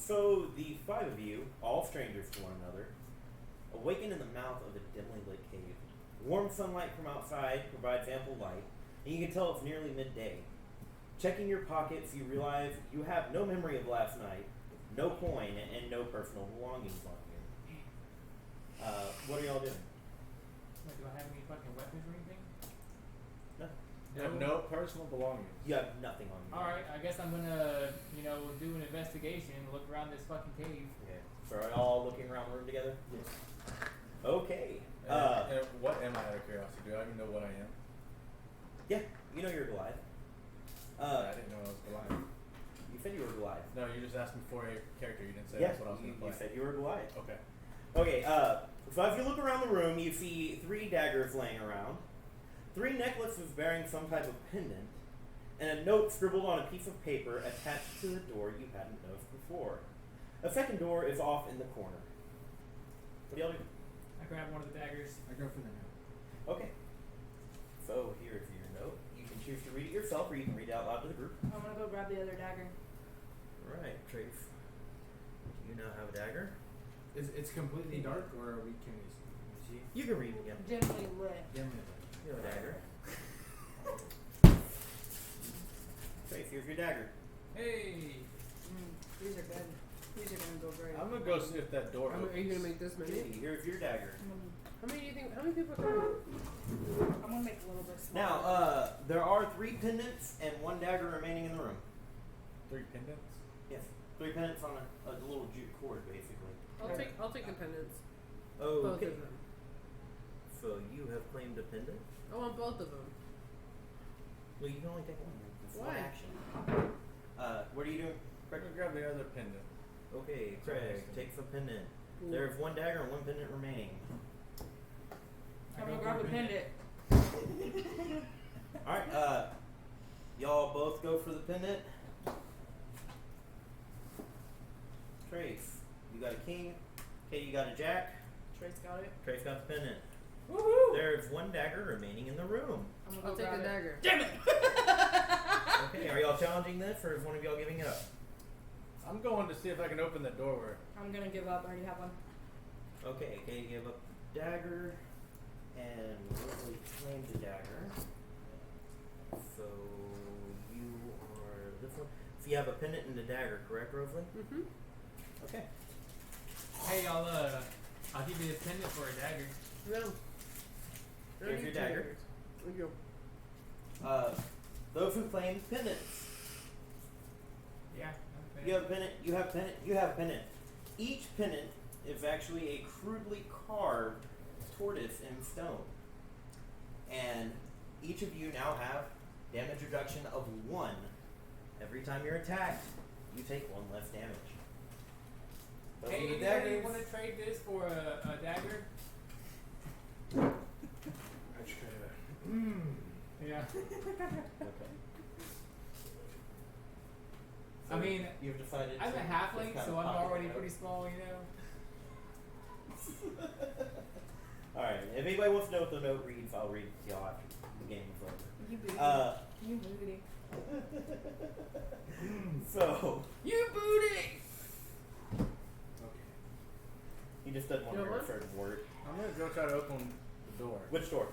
So the five of you, all strangers to one another, awaken in the mouth of a dimly lit cave. Warm sunlight from outside provides ample light, and you can tell it's nearly midday. Checking your pockets, you realize you have no memory of last night, no coin, and no personal belongings on you. What are y'all doing? Wait, do I have any fucking weapons or anything? No. You have no personal belongings. You have nothing on you. Alright, I guess I'm gonna, do an investigation, look around this fucking cave. Okay. So are y'all looking around the room together? Yes. Okay. And what am I out of curiosity? Do I even know what I am? Yeah, you know you're Goliath. I didn't know I was Goliath. You said you were Goliath. No, you just asked me for a character. You didn't say Yeah, that's what I was going to play. you said you were Goliath. Okay. Okay, so if you look around the room, you see 3 daggers laying around, 3 necklaces bearing some type of pendant, and a note scribbled on a piece of paper attached to the door you hadn't noticed before. A second door is off in the corner. What do y'all do? I grab one of the daggers. I go for the note. Okay. So here's your note. You can choose to read it yourself, or you can read it out loud to the group. I'm gonna go grab the other dagger. Right, Trace. Do you now have a dagger? It's completely dark, or can we see? You can read it again. Dimly lit. Dimly You have a dagger. Trace, here's your dagger. Hey! These are good. These are gonna go great. I'm going to go see if that door Are opens. you gonna make this many? Hey, here's your dagger. How many do you think? How many people are coming? I'm gonna make a little bit smaller. Now, there are 3 pendants and 1 dagger remaining in the room. 3 pendants? Yes, 3 pendants on a little jute cord, basically. I'll take the pendants. Oh, Both okay. of them. So you have claimed a pendant? I want both of them. Well, you can only take one. It's one Why? action. What are you doing? I'm going to grab the other pendant. Okay, Craig, take the pendant. Ooh. There's 1 dagger and 1 pendant remaining. I'm gonna grab a pendant. Alright, y'all both go for the pendant. Trace, you got a king. Okay, you got a jack. Trace got it. Trace got the pendant. Woohoo! There's 1 dagger remaining in the room. I'm gonna I'll go take grab the it. dagger. Damn it! Okay, are y'all challenging this, or is one of y'all giving it up? I'm going to see if I can open the door. I'm gonna give up. I already have one. Okay, you give up the dagger, and Rosalie claimed the dagger. So you are this one. So you have a pendant and a dagger, correct, Rosalie? Mm-hmm. Okay. Hey, I'll give you this pendant for a dagger. No. I Here's need your 2 dagger. daggers. There you go. Those who claim pendants. Yeah. You have a pendant, you have a pendant, you have a pendant. Each pendant is actually a crudely carved tortoise in stone. And each of you now have damage reduction of 1. Every time you're attacked, you take 1 less damage. Those are Hey, the anybody daggers. want to trade this for a dagger? I just gotta. Yeah. Okay. I mean, You've decided I'm a to halfling, just so kind I'm of already pocket pretty small, Alright, if anybody wants to know what the note reads, I'll read it to y'all after the game is over. You booty. You booty. So, You booty! Okay. he just doesn't want You to know hear a what? certain word. I'm going to go try to open the door. Which door?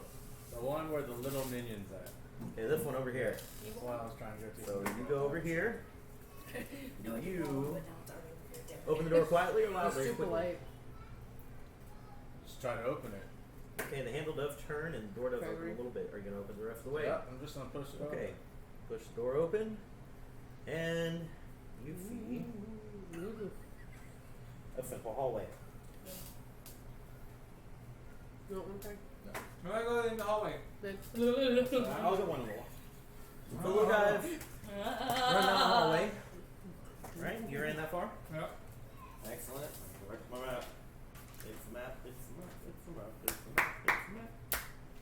The one where the little minion's at. Okay, this one over here. That's what I was trying to go to. So you go over here. No, You but now it's already over here. Damn it. open the door quietly or He's loudly? too Quickly? polite. Just try to open it. Okay, the handle does turn and the door does open Gregory. a little bit. Are you gonna open the rest of the way? Yeah, I'm just going to push it Okay. over. Push the door open, and you see Ooh. a simple hallway. You want one, Craig? I'm gonna go in the hallway. Then. I'll get one of the So you guys run down the hallway. Right? You ran that far? Yep. Excellent. Go back to my map. It's the map. It's the map. It's the map. It's the map. It's the map.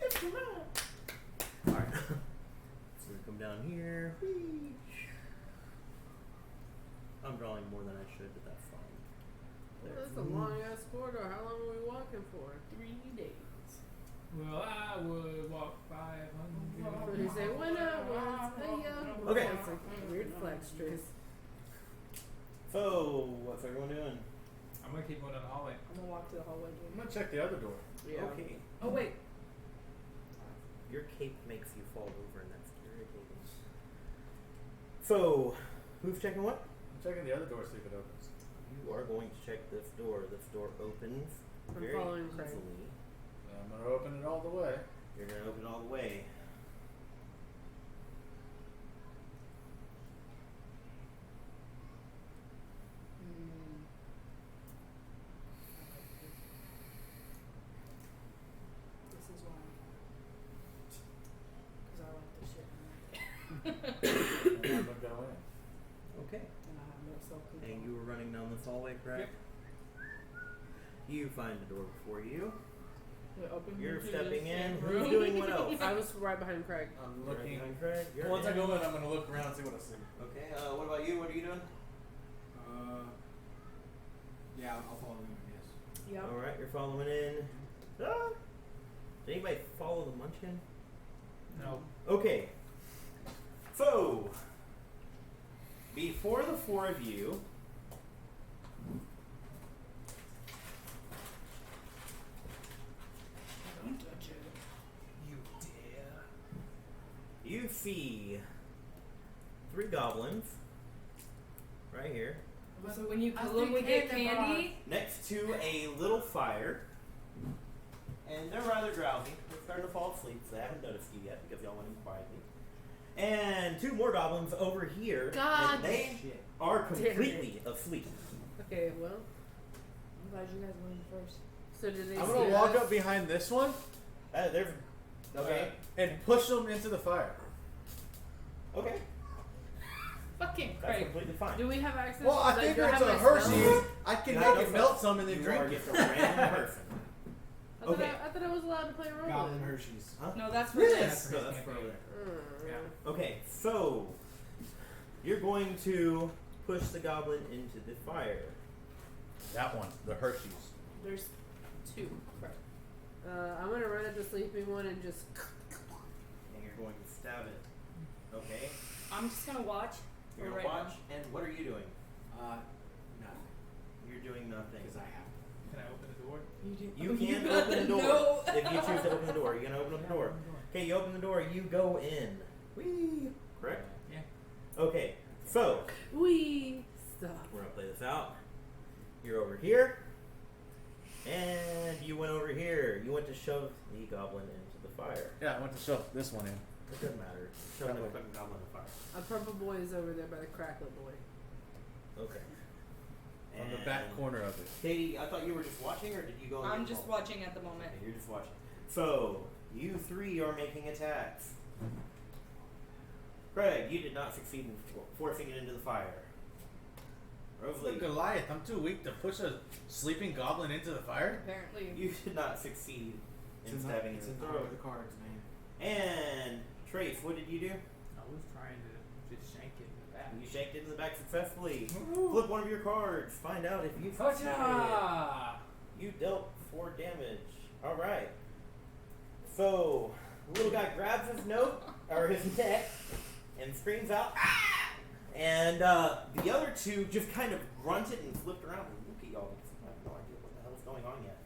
It's the map. Alright. So we come down here. Whee. I'm drawing more than I should, but that's fine. Well, that's a long ass corridor. How long are we walking for? 3 days. Well, I would walk 500. He said, when I was a young boy. Okay. That's a weird flex, Trace. So, what's everyone doing? I'm gonna keep going down the hallway. I'm gonna walk to the hallway. I'm gonna check the other door. Yeah. Okay. Oh wait. Your cape makes you fall over, and that's irritating. So, who's checking what? I'm checking the other door, see if it opens. You are going to check this door. This door opens I'm very following Craig. easily. I'm gonna open it all the way. You're going to open all the way. This is why. Because I like this shit. And I'm gonna go in. Okay. And I have no self-control. And you were running down this hallway, correct? You find the door before you. We open You're into stepping this in. room. Who's doing what else? I was right behind Craig. I'm You're looking. behind Craig. You're Once I in. go in, I'm gonna look around and see what I see. Okay, what about you? What are you doing? Yeah, I'll follow him, yes. Yep. Alright, you're following in. Ah. Did anybody follow the munchkin? No. Okay. So, before the four of you, Don't touch it. you dare. You see 3 goblins right here So when you I kill them, we think get candy candy. next to a little fire, and they're rather drowsy. They're starting to fall asleep, so they haven't noticed you yet because y'all went in quietly. And 2 more goblins over here, God and they Shit. are damn completely asleep. Okay, well. I'm glad you guys went in first. So did they I'm see gonna walk us? up behind this one They're okay. and push them into the fire. Okay, Fucking that's Craig. completely fine. Do we have access? Well, I like, figure do it's have a my Hershey's. spells? I can You make have it no melt spells. some and then You drink are it. just a random person. I thought Okay. I thought I was allowed to play Roland. Goblin Hershey's. Huh? No, that's for Yes. this. No, that's for over Yeah. Okay, so you're going to push the goblin into the fire. That one, the Hershey's. There's 2. Correct. I'm gonna run at the sleeping one and just. And you're going to stab it. Okay? I'm just gonna watch. You're for going to right watch, and what are you doing? Nothing. You're doing nothing. Because I have. Can I open the door? You You can got open the door no. if you choose to open the door. You're going to open up the door. Okay, you open the door, you go in. Whee! Correct? Yeah. Okay, so Wee. Stop. we're going to play this out. You're over here, and you went over here. You went to shove the goblin into the fire. Yeah, I went to shove this one in. It doesn't matter. Shove the fucking goblin in the fire. A purple boy is over there by the cracklet boy. Okay. On the back corner of it. Katie, I thought you were just watching, or did you go? and I'm get just involved? watching at the moment. Okay, you're just watching. So you 3 are making attacks. Craig, you did not succeed in forcing it into the fire. Look, Rosalie, Goliath, I'm too weak to push a sleeping goblin into the fire. Apparently. you did not succeed in It's stabbing it's in in the the throat. the cards, man. And Trace, what did you do? I was trying to just shank it in the back. You shanked it in the back successfully. Woohoo. Flip one of your cards. Find out if you succeeded. Gotcha! You dealt 4 damage. All right. So the little guy grabs his note or his neck and screams out, "Ah!" And the other 2 just kind of grunted and flipped around and look at y'all because I have no idea what the hell is going on yet.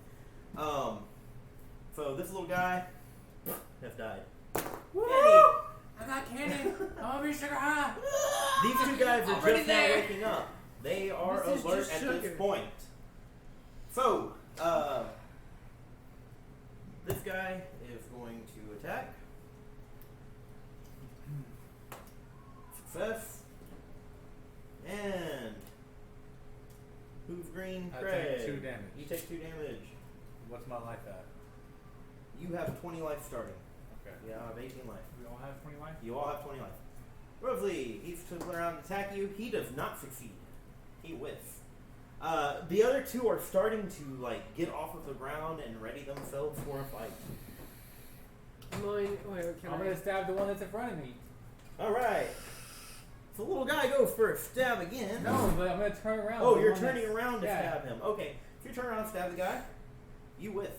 So this little guy has died. I got candy! I'm gonna be sugar high! These 2 guys are Already just now there. waking up. They are This is alert just at sugar. this point. So, this guy is going to attack. Success. And who's green? I Craig. take 2 damage. You take 2 damage. What's my life at? You have 20 life starting. Okay. Yeah, I have 18 life. We all have 20 life? You all have 20 life. Rosalie, he's to turn around and attack you. He does not succeed. He whiffs. The other 2 are starting to like get off of the ground and ready themselves for a fight. I'm going. Wait, can I'm I? gonna stab the one that's in front of me. All right. So the little guy goes for a stab again. No, but I'm gonna turn around. Oh, The you're one turning that's- around to yeah. stab him. Okay. If you turn around and stab the guy, you whiff.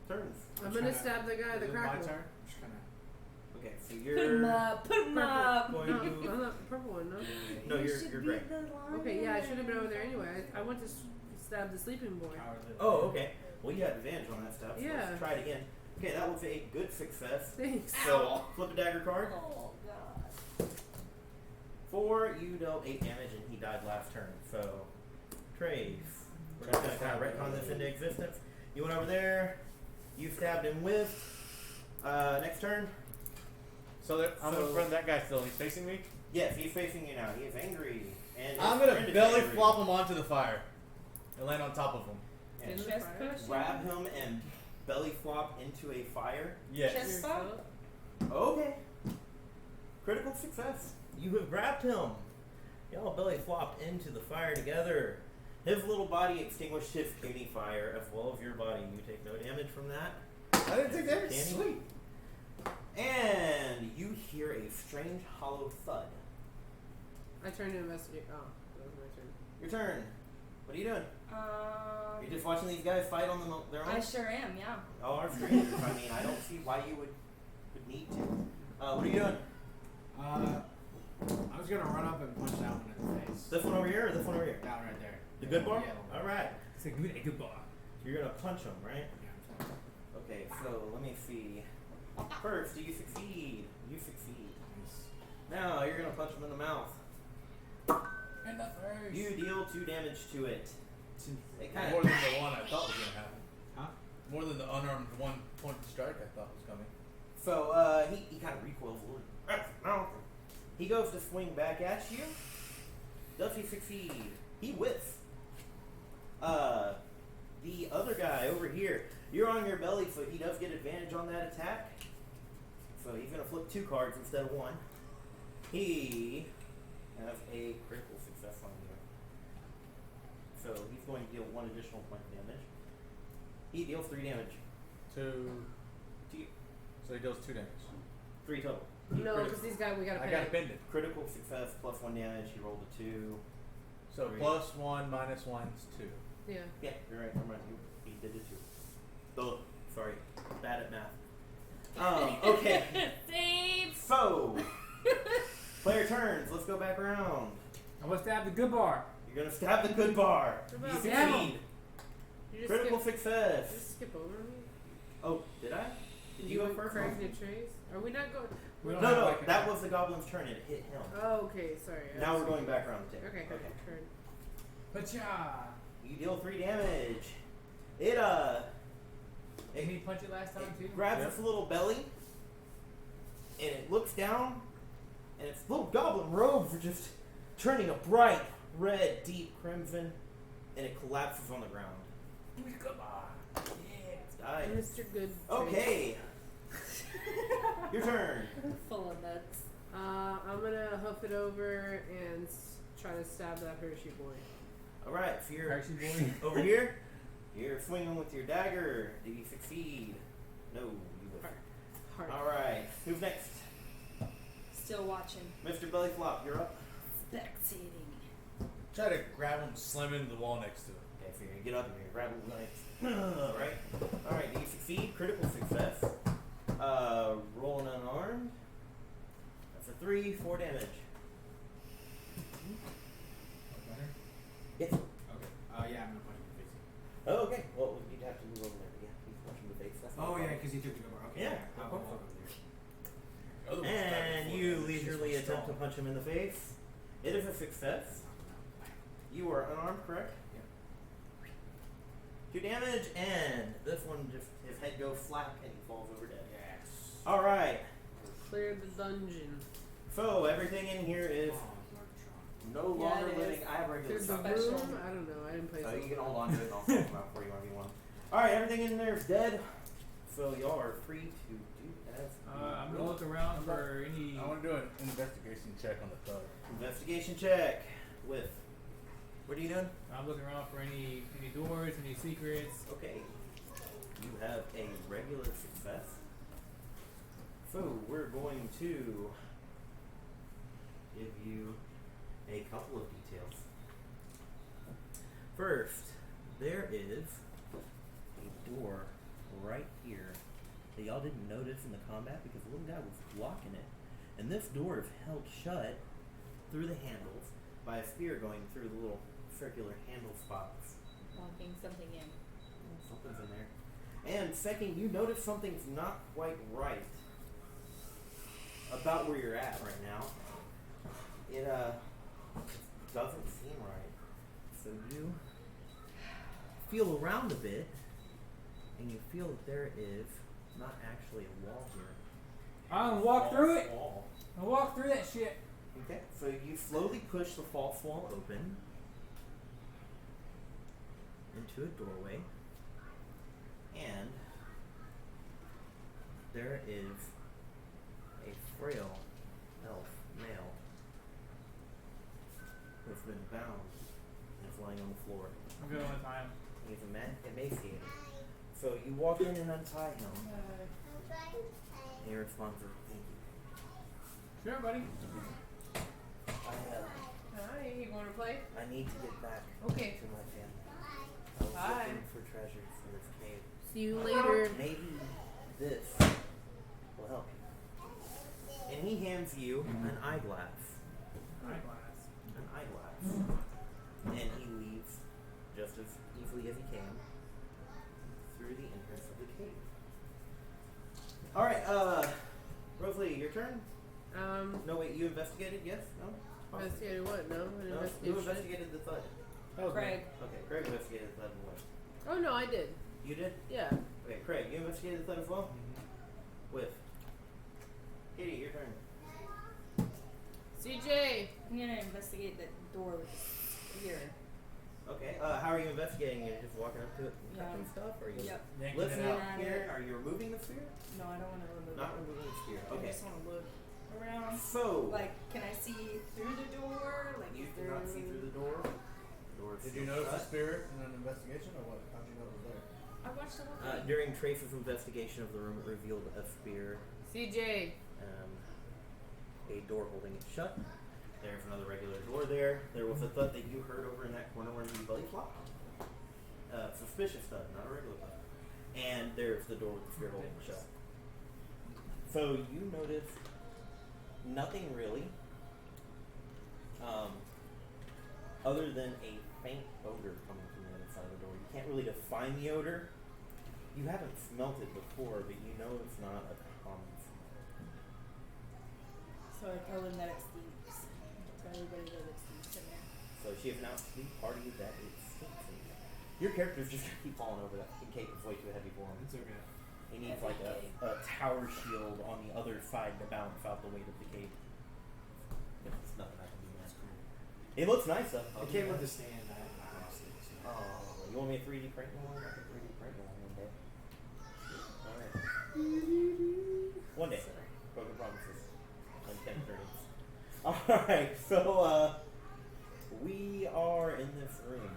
Turns. I'm gonna stab the guy, Is the it my crackle. turn? Just kind of. Okay, so Put you're 'em up. Put 'em up. going No, to I'm not. not the purple one, no? No, you're great. Okay, yeah, I should have been over there anyway. I went to stab the sleeping boy. Cowardly. Oh, okay. Well, you had advantage on that stuff. So Yeah. let's try it again. Okay, that was a good success. Thanks. So flip a dagger card. Oh god. 4, you dealt 8 damage, and he died last turn. So, Trave. We're just gonna kind of retcon this into existence. You went over there. You stabbed him with. Next turn. So I'm So- in front of that guy still. He's facing me. Yes, he's facing you now. He is angry, and I'm his gonna friend is belly angry. flop him onto the fire and land on top of him. And In the Chest fire? push. grab him and belly flop into a fire. Yes. Chest bump? Okay. Critical success. You have grabbed him. Y'all belly flopped into the fire together. His little body extinguished his puny fire as well as your body. You take no damage from that. I didn't take damage. Danny? Sweet. And you hear a strange hollow thud. I turned to investigate. Oh, that was my turn. Your turn. What are you doing? Are you just watching these guys fight on their own? I sure am, yeah. Oh, our stream. I mean, I don't see why you would need to. What are you doing? I was gonna run up and punch that one in the face. This one over here or this one over here? That one right there. The good bar? Yeah. Alright. It's a good bar. You're gonna punch him, right? Yeah, I'm sorry. Okay, so let me see. First, do you succeed? You succeed. Now you're gonna punch him in the mouth. In the face. You deal 2 damage to it. It kind More of. than the one I thought was gonna happen. Huh? More than the unarmed one point strike I thought was coming. So he kind of recoils a little. He goes to swing back at you. Does he succeed? He whiffs. The other guy over here, you're on your belly, so he does get advantage on that attack. So he's gonna flip 2 cards instead of 1. He has a critical success on you. So he's going to deal 1 additional point of damage. He deals 3 damage. 2. To you. So he deals 2 damage. 3 total. No, because these guys we gotta I pay. gotta bend it. Critical success plus 1 damage. He rolled a 2. So Three. +1 -1's 2. Yeah. Yeah, you're right. Never mind. He did it too. Oh, sorry. Bad at math. Okay. Save. So, player turns. Let's go back around. I must have the good bar. You're gonna stab the good bar. What You about- Stab him. succeed. You just Critical skip, success. just skip over me. Oh, did I? Did you go went first? Craig did Trace? Are we not going? We No, don't have no. like a- That was the goblin's turn. It hit him. Oh, okay. Sorry. I Now was- we're going back around the table. Okay. Okay. Turn. Pacha. You deal 3 damage. It Didn't he punch it last time too? grabs Yep. its little belly, and it looks down, and its little goblin robes are just turning a bright red, deep crimson, and it collapses on the ground. Good bar. It's died. Mr. Good. Trace. Okay. Your turn. Full of nuts. I'm gonna hoof it over and try to stab that Hershey boy. All right, so you're Hershey boy. over here. You're swinging with your dagger. Do you succeed? No, you will. Heart. All right. Who's next? Still watching. Mr. Bellyflop, you're up. Spectating. Try to grab him, slam him into the wall next to him. Okay, so you're gonna get up and you're gonna grab a knife. All right. Do you succeed? Critical success. Rolling unarmed. That's a 3, 4 damage. Better? Yes. Okay. Yeah, I'm gonna punch him in the face. Oh, okay. Well, you'd have to move over there. Yeah, he's punching the face. That's no Oh yeah, problem. because he took the good bar. Okay. Yeah, I'll of go course. over there. Otherwise, it's back And forth. you It's just leisurely so attempt to strong. punch him in the face. It is a success. You are unarmed, correct? Yeah. 2 damage, and this one just his head goes flat and he falls over dead. Yes. All right. Clear the dungeon. So everything in here is no Yeah, longer it living. is. I have regular Clear the stuff. Special. room. I don't know. I didn't play. So so you can far. hold on to it and I'll talk about for you when you want. All right, everything in there is dead. So y'all are free to do as I'm gonna look around for any. I want to do an investigation check on the thug. investigation check with. What are you doing? I'm looking around for any doors, any secrets. Okay. You have a regular success. So we're going to give you a couple of details. First, there is a door right here that y'all didn't notice in the combat because the little guy was blocking it. And this door is held shut through the handles by a spear going through the little circular handle spots. Locking something in. Something's in there. And second, you notice something's not quite right about where you're at right now. It doesn't seem right. So you feel around a bit, and you feel that there is not actually a wall here. I'll walk through it. Wall. I'll walk through that shit. Okay, so you slowly push the false wall open into a doorway, and there is a frail elf male who has been bound and is lying on the floor. I'm going with time. He's emaciated. So you walk in and untie him. And he responds with, "Thank you. Sure, buddy. Hi, you want to play? I need to get back Okay. to my family. I was Bye. looking for treasures for this cave. See you later. Maybe this will help you." And he hands you an eyeglass. Eyeglass. An eyeglass. And he leaves just as easily as he came through the entrance of the cave. Alright, Rosalie, your turn? No, wait, you investigated? Yes? No? Investigated what? No? An No? Who investigation? investigated the thud? That was Craig. Okay, Craig investigated the thud and what? Oh no, I did. You did? Yeah. Okay, Craig, you investigated the thud as well? With? Katie, your turn. CJ. I'm gonna investigate the door with the spear. Okay, how are you investigating it? Just walking up to it and Yeah. touching stuff? Or are you Yep. Yanking lifting it it out. here? Are you removing the spear? No, I don't want to remove Not it. removing the spear. I Okay. just want to look around. So, Like, can I see through the door? Like, you is cannot see through the door. The door is Did still you notice the shut. spirit in an investigation, or what? How'd you know it was there? I watched the whole thing. During Trace's investigation of the room, it revealed a spear, CJ. a door holding it shut. There's another regular door there. There was a thud that you heard over in that corner where you belly flop. Suspicious thud, not a regular thud. And there's the door with the spear holding it shut. So you notice nothing really, other than a faint odor coming from the other side of the door. You can't really define the odor. You haven't smelt it before, but you know it's not a common smell. So I tell them that it stinks. Tell everybody that it stinks in there. So she has announced to the party that it stinks in here. Your character's just gonna keep falling over. That fucking cape is way too heavy for him. It's okay. He needs like a tower shield on the other side to balance out the weight of the cape. There's nothing I can do, man. It looks nice though. It came with the stand. I lost it. So. Oh, you want me to 3D print one? I can 3D print one day. Alright. One day. Broken promises. Unkept dreams. Alright, so we are in this room.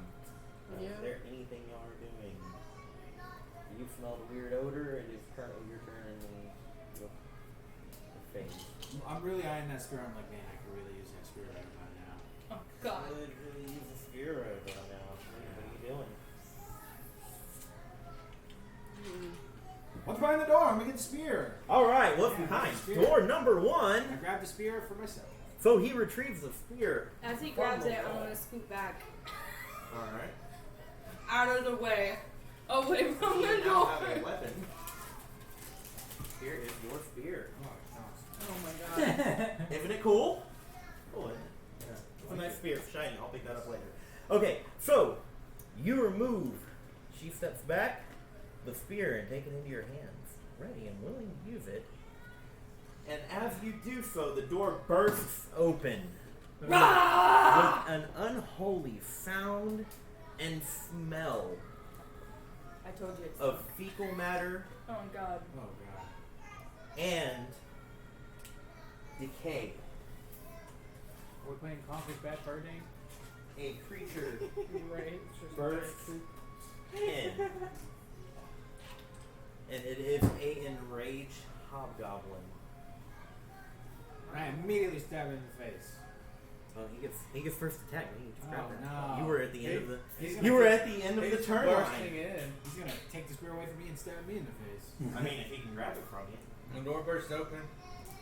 Yeah. Is there anything y'all are doing? You smelled a weird odor. It is currently your turn in the phase. I'm really eyeing that spear. I'm like, man, I could really use that spear right about now. Oh, God. Could really use a spear right now. What are you doing? What's behind the door? I'm gonna get the spear. Alright, what's Yeah, behind? spear. Door number I 1. grabbed the spear for myself. So he retrieves the spear. As he from grabs the it, I wall. want to scoot back. Alright. Out of the way. Away from You the now door. have a weapon. Here is your spear. Oh, Oh my God. Isn't it cool? Cool, isn't it? Yeah. It's a nice spear. It's shiny. I'll pick that up later. Okay, so you remove. She steps back, the spear, and take it into your hands, ready and willing to use it. And as you do so, the door bursts open with an unholy sound and smell I told you it's. of fecal matter Oh, God. Oh god. and decay. We're playing Conker's Bad Fur Day. A creature Right. bursts in, and it is a enraged hobgoblin. I immediately stab him in the face. Well, he gets first attack. You just grabbed Oh, that. no. You were at the end of the. He's gonna You were take- at the end of the He's turn bursting line. in. He's gonna take the spear away from me and stab me in the face. I mean, if he can grab it from you. When the door bursts open,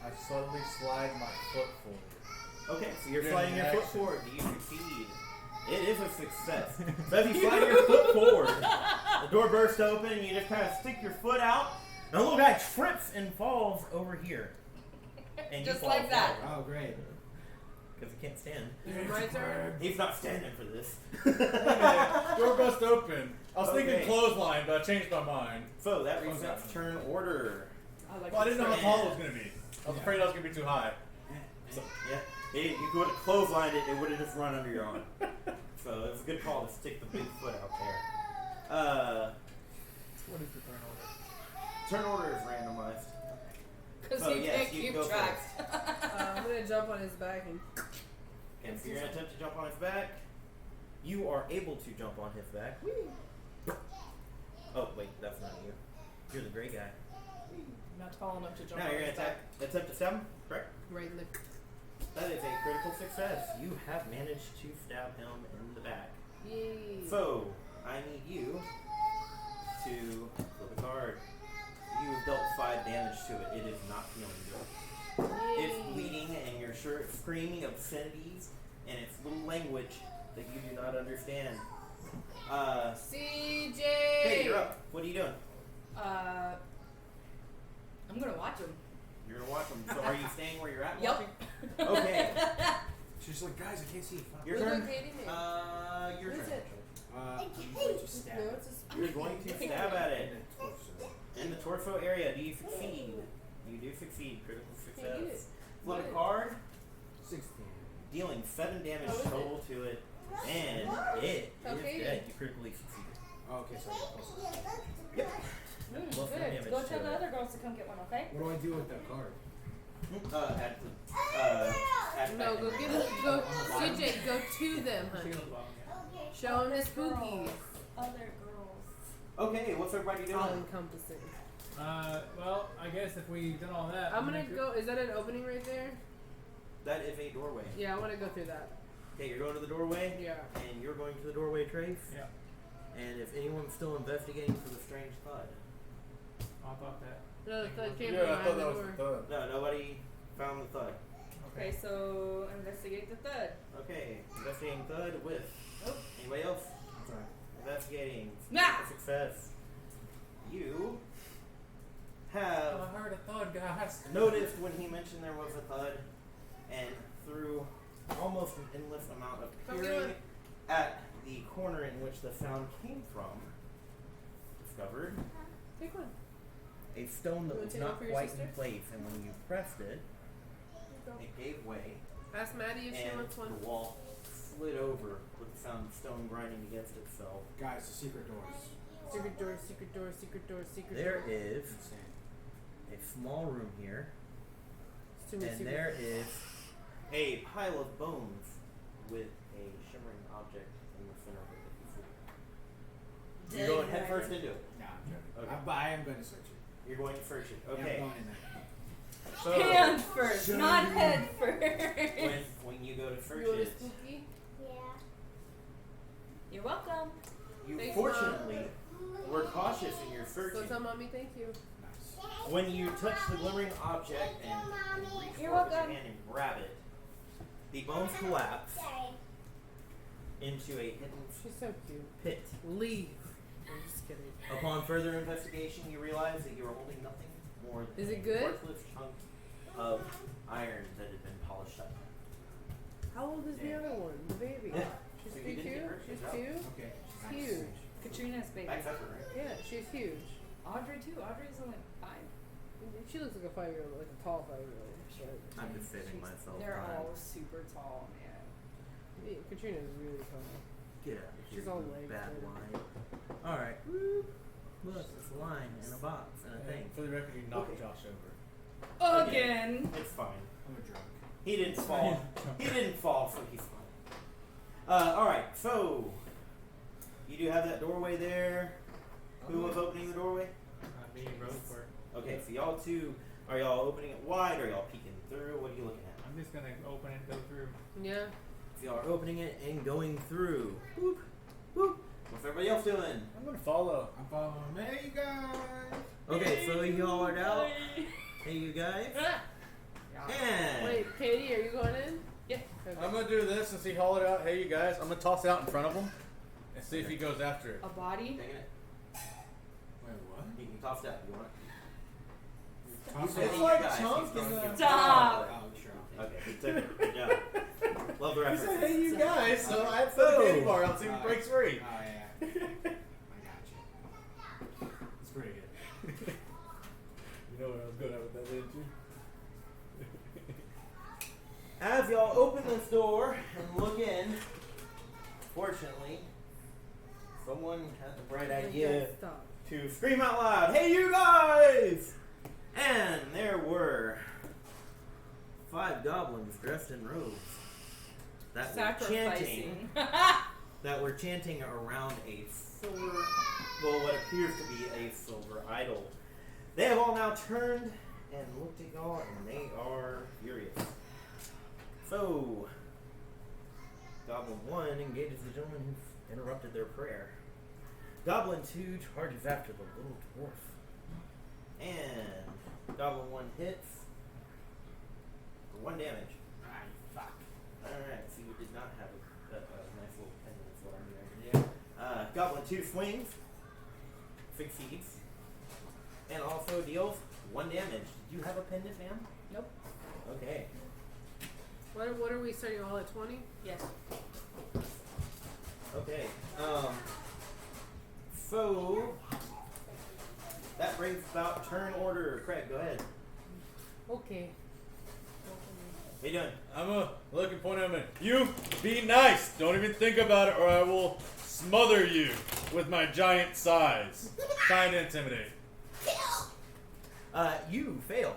I slowly slide my foot forward. Okay, so you're Good sliding your foot action. forward. Do you succeed? It is a success. So if you slide your foot forward, the door bursts open, and you just kind of stick your foot out, and the little guy trips and falls over here. And you Just fall like that. forward. Oh, great. Because he can't stand. Is it my turn? He's not standing for this. Door bust open. I was Okay. thinking clothesline, but I changed my mind. So that resets turn order. I like Well, I didn't know how Yeah. tall it was gonna be. I was afraid I was gonna be too high. So, yeah, you could have clotheslined it, it would have just run under your arm. So it was a good call to stick the big foot out there. What is the turn order? Turn order is randomized. Because So, he yes, can't you keep go for track. I'm gonna jump on his back and. And if you're going to attempt to jump on his back, you are able to jump on his back. Oh, wait, that's not you. You're the gray guy. Not tall enough to jump Now on you're going his to back. attempt to stab him, correct? Right in the. That is a critical success. You have managed to stab him in the back. Yay. So, I need you to flip a card. You have dealt 5 damage to it. It is not feeling good. It's bleeding, and you're sure it's screaming obscenities, and it's little language that you do not understand. CJ. Hey, you're up. What are you doing? I'm gonna watch him. You're gonna watch them. So, are you staying where you're at? Yep. Watching? Okay. She's like, guys, I can't see. Fuck. Your Who's turn. locating me? Your Who is turn. it? I'm going to stab No, it. it's a You're going to stab at In it the torso. in the torso area. Do you succeed? You do succeed. Critical Can't get it. success. Flip a Get it. card. 16. Dealing 7 damage How is total to it, and it Okay. is dead. You critically succeeded. Oh, okay, so I got close. Plus 4 damage Good. Go to tell the it. other girls to come get one, okay? What do I do with that card? Add No, back go in. give it. Go, CJ, go to them, She honey. goes bottom, yeah. Show them the spookies. Other girls. Okay, what's everybody doing? All encompassing. Well, I guess if we've done all that, I'm gonna go. Is that an opening right there? That is a doorway. Yeah, I want to go through that. Okay, you're going to the doorway, Yeah. and you're going to the doorway, Trace. Yeah. And if anyone's still investigating for the strange thud, I thought that. No, the thud came Yeah, from I thought behind the that was door. the thud. no, nobody found the thud. Okay, so investigate the thud. Okay, investigating thud with. Nope. Anybody else? That's right. Investigating. Nah! Success. You I have heard a thud, guys. noticed when he mentioned there was a thud, and through almost an endless amount of Come peering on. at the corner in which the sound came from, discovered Take one. a stone that You wanna was take one not for your quite sister? in place, and when you pressed it, Go. it gave way, Ask Maddie if she and wants one. the wall slid over with the sound of stone grinding against itself. Guys, the secret doors. Secret door, secret door, secret door, secret There door. is Insane. a small room here, It's too many and secret- there is a pile of bones with a shimmering object in the center of it that you see. You're going head first into it. Nah, I'm joking. Okay. But I am going to search it. You're going to search it. Yeah, Okay. I'm going in there. So Hand first, not head first. when you go to search You want a it, spooky? You're welcome. you Thanks, fortunately were cautious in your So searching. tell mommy thank you. Nice. When you touch the glimmering object and reach You're forward with your welcome. hand and grab it, the bones collapse into a hidden She's so cute. pit. Leave. I'm just kidding. Upon further investigation, you realize that you're holding nothing more than Is it a good? worthless chunk of iron that had been polished up. How old is the Yeah. other one? The baby. Yeah. She's So you pretty didn't get cute. hurt, She's good job. cute. Okay. Huge. Katrina's baby. Back up, right? Yeah, she's huge. Audrey too. Audrey's only 5. She looks like a 5-year-old, like a tall 5-year-old. I'm just saving myself They're time. all super tall, man. Yeah, Katrina's really tall. Get out of here, She's all you legs, bad right? wine. Alright. Look, it's a line and a box and a And thing. for the record, you knocked Okay. Josh over. Again. It's fine. I'm a drunk. He didn't fall. He didn't fall, so he's fine. Alright, so you do have that doorway there. Who was opening the doorway? Me, Roseburg. Okay, so y'all two, are y'all opening it wide? Are y'all peeking through? What are you looking at? I'm just gonna open it and go through. Yeah. If y'all are opening it and going through. Whoop, whoop. What's everybody else doing? I'm gonna follow. I'm following. Hey, you guys. Okay, so y'all are out. Hey, you guys. And Wait, Katie, are you going in? Yeah. Okay. I'm gonna do this since he hauled it out. Hey, you guys, I'm gonna toss it out in front of him and see if he goes after it. A body? Dang it. Wait, what? You can toss that if you want. Toss You it. said Like you guys, chunk he's going in to the- give Stop. Oh, sure. Okay, he took it. Good job. Love the He reference. said, "Hey, you guys," so I put the candy bar out so he breaks free. Oh, yeah. I got you. It's pretty good. You know where I was going at with that, didn't you? As y'all open this door and look in, fortunately, someone had the bright idea Stop. to scream out loud, "Hey, you guys!" And there were 5 goblins dressed in robes that were chanting. Sacrificing. That were chanting around a silver, well, what appears to be a silver idol. They have all now turned and looked at y'all, and they are furious. So, Goblin 1 engages the gentleman who interrupted their prayer. Goblin 2 charges after the little dwarf. And Goblin 1 hits for 1 damage. Ah, fuck. Alright, so you did not have a nice little pendant for him there. Yeah. Goblin 2 swings, succeeds, and also deals 1 damage. Did you have a pendant, ma'am? Nope. Okay. What are we starting all at 20? Yes. Okay. So that brings about turn order. Craig, go ahead. Okay. How you doing? I'm gonna look and point at him and, "You be nice. Don't even think about it, or I will smother you with my giant size." Trying to intimidate. You fail.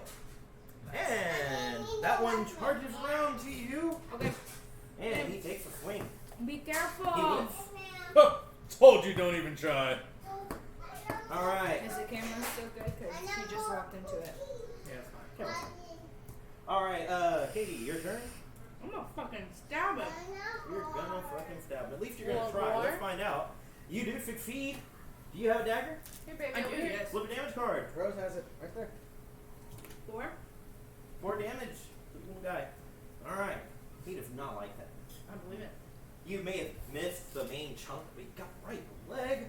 And that one charges around to you, Okay. and he takes a swing. Be He careful. lives. Huh, told you, don't even try. All right. Is the camera still good? Because he just walked into it. Yeah, it's fine. All right, Katie, your turn. I'm gonna fucking stab him. You're gonna fucking stab him. At least you're gonna Want try. more? Let's find out. You do succeed. Do you have a dagger? Here, baby. I over do, here. yes. Flip a damage card. Rose has it right there. 4? 4 damage to the little guy. All right. He does not like that. I believe it. You may have missed the main chunk, but you got right in the leg.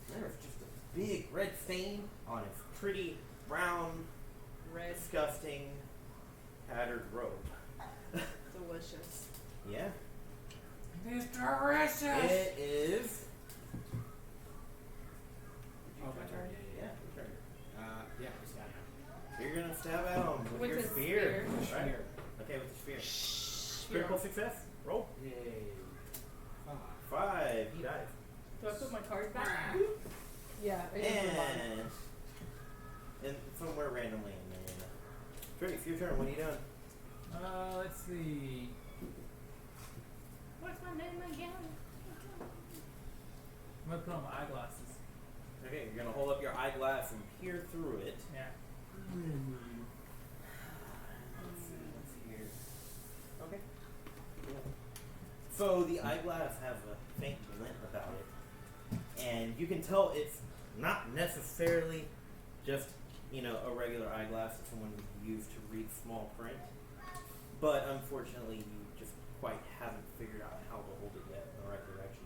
There's just a big red stain on his pretty brown, Red. disgusting, tattered robe. Delicious. Yeah. It's delicious. It is. Oh, my turn. Yeah. Yeah, your turn. yeah. We stab him. You're gonna stab at him with, With your his spear. spear. Right? Here. Okay, with the spear. Critical success. Roll. Yay. 5. He dies. Do I put my cards back? Yeah. I guess we're fine. And somewhere randomly in there. Trace, your turn. What are you doing? Let's see. What's my name again? I'm gonna put on my eyeglasses. Okay, you're gonna hold up your eyeglass and peer through it. Yeah. Let's see what's here. Okay. Yeah. So the eyeglass has a faint glint about it, and you can tell it's not necessarily just a regular eyeglass that someone would use to read small print, but unfortunately you just quite haven't figured out how to hold it yet in the right direction.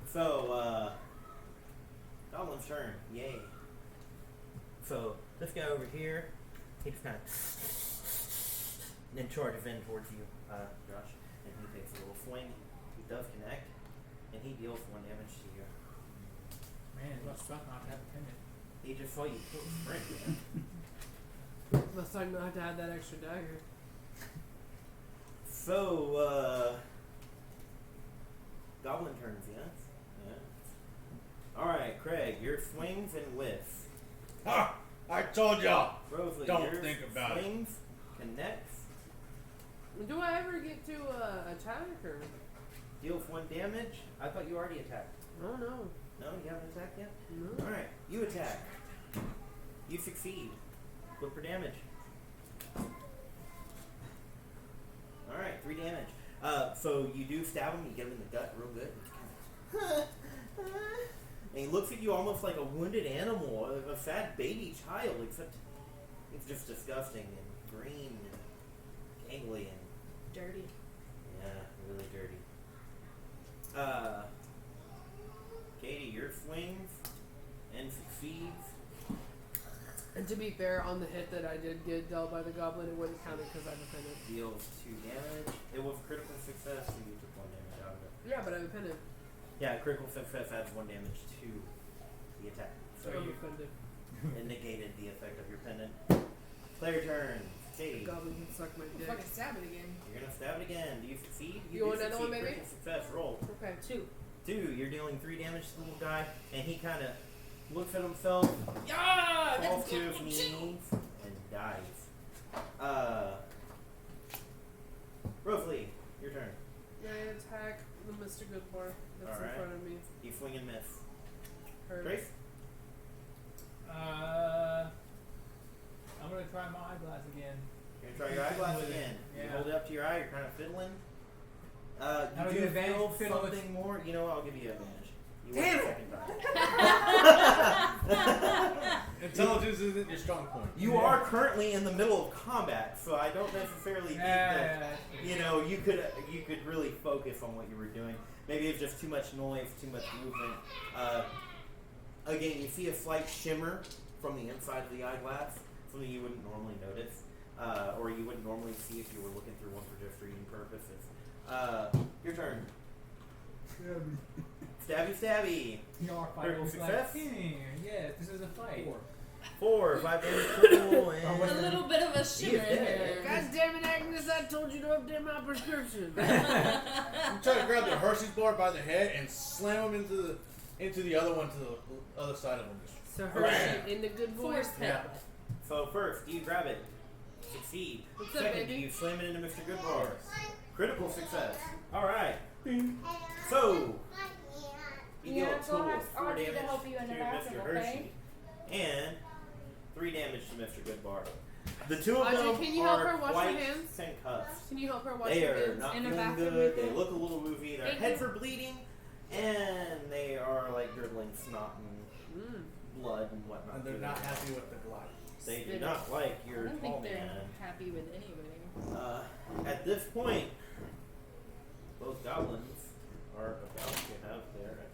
So Goblin's turn. Yay. So this guy over here, he just kind of then charges in towards you, Josh, and he takes a little swing. He does connect, and he deals 1 damage to you. Man, it must suck not to have a pendant. He just saw you pull the sprint, man. Must I not have to add that extra dagger? So, Goblin turns, yes? Yeah. Alright, Craig, your swings and whiffs. Ha! I told y'all. Rosalie, Don't your think about it. swings, connects, Do I ever get to attack or? deals 1 damage. I thought you already attacked. I don't know. No, you haven't attacked yet? No. Alright, you attack. You succeed. Look for damage. Alright, 3 damage. So you do stab him, you get him in the gut real good. And, he's kind of and he looks at you almost like a wounded animal, a sad baby child, except it's just disgusting and green and gangly and Dirty. be fair, on the hit that I did get dealt by the goblin, it wouldn't count it because I'm a pendant. Deals 2 damage. It was critical success, so you took 1 damage out of it. Yeah, but I'm a pendant. Yeah, critical success adds 1 damage to the attack. So I'm you a pendant. it negated the effect of your pendant. Player turn. The Shade. goblin can suck my dick. Fucking stab it again. You're gonna stab it again. Do you succeed? You do want another one, succeed. baby? Critical success. Roll. Okay. 2. 2. You're dealing 3 damage to the little guy, and he kind of looks at himself, Yeah, falls that's to his good. knees, and dies. Roughly, your turn. I attack the Mr. Goodbar that's Alright. in front of me. You swing and miss. Hurt. Grace? I'm gonna try my eyeglass again. You're gonna try your eyeglass again. You Yeah. hold it up to your eye. You're kind of fiddling. How do I You get do advantage feel for fiddling with- something more. You know what? I'll give you advantage. You Damn went it! the second time. Intelligence isn't your strong point. You are currently in the middle of combat, so I don't necessarily think that you know you could really focus on what you were doing. Maybe it's just too much noise, too much movement. Again, you see a slight shimmer from the inside of the eyeglass, something you wouldn't normally notice, or you wouldn't normally see if you were looking through one for just reading purposes. Your turn. Stabby, stabby. You are Critical fighting success? like, yes, this is a fight. 4, 5 damage total, A and little bit of a shimmer in dead. here. God damn it, Agnes! I told you to update my prescription. I'm trying to grab the Hershey's bar by the head and slam him into the other one to the other side of him. So Hershey in the good boy. Force Yeah. headbutt. So first, do you grab it? Succeed. What's up, Second, baby? do you slam it into Mr. Goodbar? Critical success. Alright. So, you deal a total of 4 damage to Mr. Hershey. And 3 damage to Mr. Goodbar. The two of Audrey, them can you help are her wash her quite hands? concussed. Can you help her wash They her are hands? not In a feeling bathroom good. with They you? look a little woozy. Their Thank heads you. are bleeding. And they are like gurgling snot and Mm. blood and whatnot. And they're not happy with the glide. They do Spit not like I your don't tall think they're man. happy with anybody. At this point, both goblins are about to have their attack.